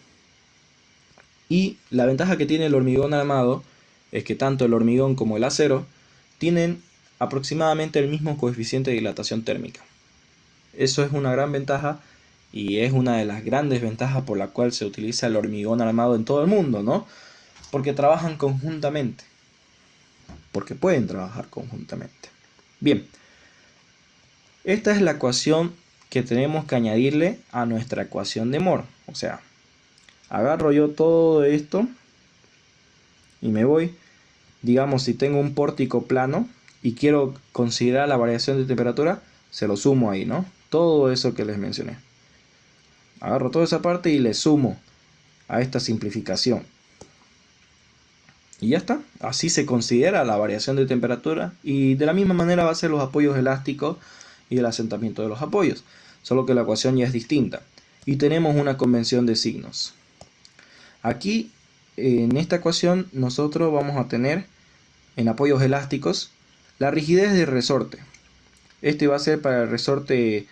Y la ventaja que tiene el hormigón armado es que tanto el hormigón como el acero tienen aproximadamente el mismo coeficiente de dilatación térmica. Eso es una gran ventaja y es una de las grandes ventajas por la cual se utiliza el hormigón armado en todo el mundo, ¿no? Porque trabajan conjuntamente. Porque pueden trabajar conjuntamente. Bien, esta es la ecuación que tenemos que añadirle a nuestra ecuación de Moore. O sea, agarro yo todo esto y me voy. Digamos, si tengo un pórtico plano y quiero considerar la variación de temperatura, se lo sumo ahí, ¿no? Todo eso que les mencioné. Agarro toda esa parte y le sumo a esta simplificación. Y ya está. Así se considera la variación de temperatura. Y de la misma manera va a ser los apoyos elásticos y el asentamiento de los apoyos. Solo que la ecuación ya es distinta. Y tenemos una convención de signos. Aquí, en esta ecuación, nosotros vamos a tener en apoyos elásticos la rigidez del resorte. Este va a ser para el resorte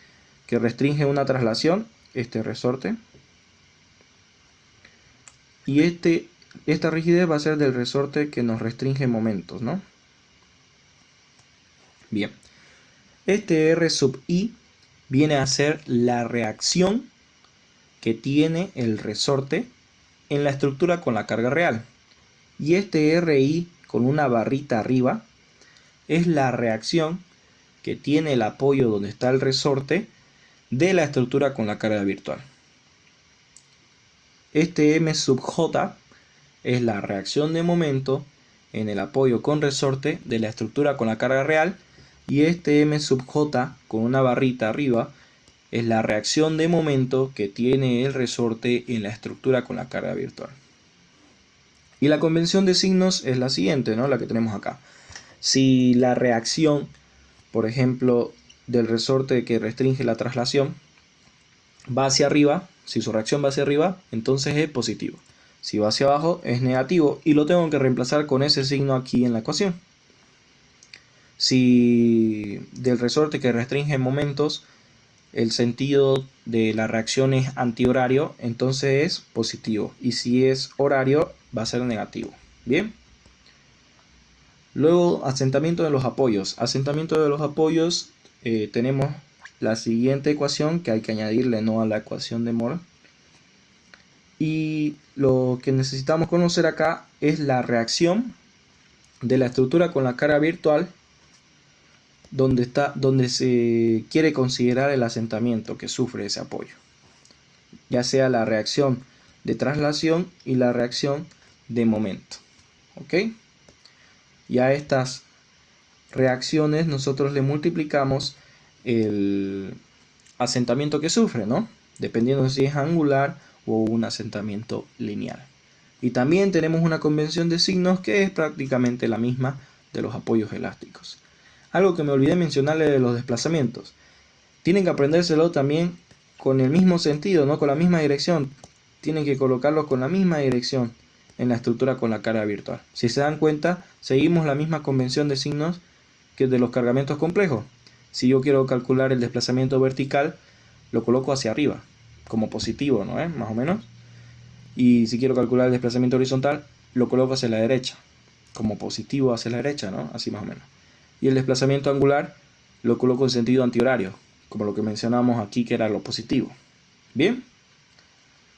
que restringe una traslación. Este resorte. Y esta rigidez va a ser del resorte que nos restringe momentos, ¿no? Bien. Este R sub I viene a ser la reacción que tiene el resorte en la estructura con la carga real. Y este RI con una barrita arriba es la reacción que tiene el apoyo donde está el resorte de la estructura con la carga virtual. Este M sub J es la reacción de momento en el apoyo con resorte de la estructura con la carga real, y este M sub J con una barrita arriba es la reacción de momento que tiene el resorte en la estructura con la carga virtual. Y la convención de signos es la siguiente, ¿no? La que tenemos acá. Si la reacción, por ejemplo, del resorte que restringe la traslación va hacia arriba, si su reacción va hacia arriba, entonces es positivo. Si va hacia abajo es negativo y lo tengo que reemplazar con ese signo aquí en la ecuación. Si del resorte que restringe momentos el sentido de la reacción es antihorario, entonces es positivo, y si es horario va a ser negativo. Bien. Luego, asentamiento de los apoyos. Asentamiento de los apoyos, tenemos la siguiente ecuación que hay que añadirle no a la ecuación de Moore. Y lo que necesitamos conocer acá es la reacción de la estructura con la carga virtual donde se quiere considerar el asentamiento que sufre ese apoyo, ya sea la reacción de traslación y la reacción de momento. ¿Ok? Y a estas reacciones nosotros le multiplicamos el asentamiento que sufre, ¿no? Dependiendo de si es angular o un asentamiento lineal. Y también tenemos una convención de signos que es prácticamente la misma de los apoyos elásticos. Algo que me olvidé mencionarle de los desplazamientos. Tienen que aprendérselo también con el mismo sentido, ¿no? Con la misma dirección. Tienen que colocarlo con la misma dirección en la estructura con la carga virtual. Si se dan cuenta, seguimos la misma convención de signos que de los cargamentos complejos. Si yo quiero calcular el desplazamiento vertical, lo coloco hacia arriba, como positivo, ¿no? Más o menos. Y si quiero calcular el desplazamiento horizontal, lo coloco hacia la derecha, como positivo hacia la derecha, ¿no? Así más o menos. Y el desplazamiento angular lo coloco en sentido antihorario, como lo que mencionamos aquí que era lo positivo. Bien.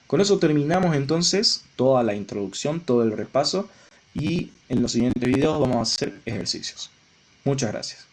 Con eso terminamos entonces toda la introducción, todo el repaso, y en los siguientes videos vamos a hacer ejercicios. Muchas gracias.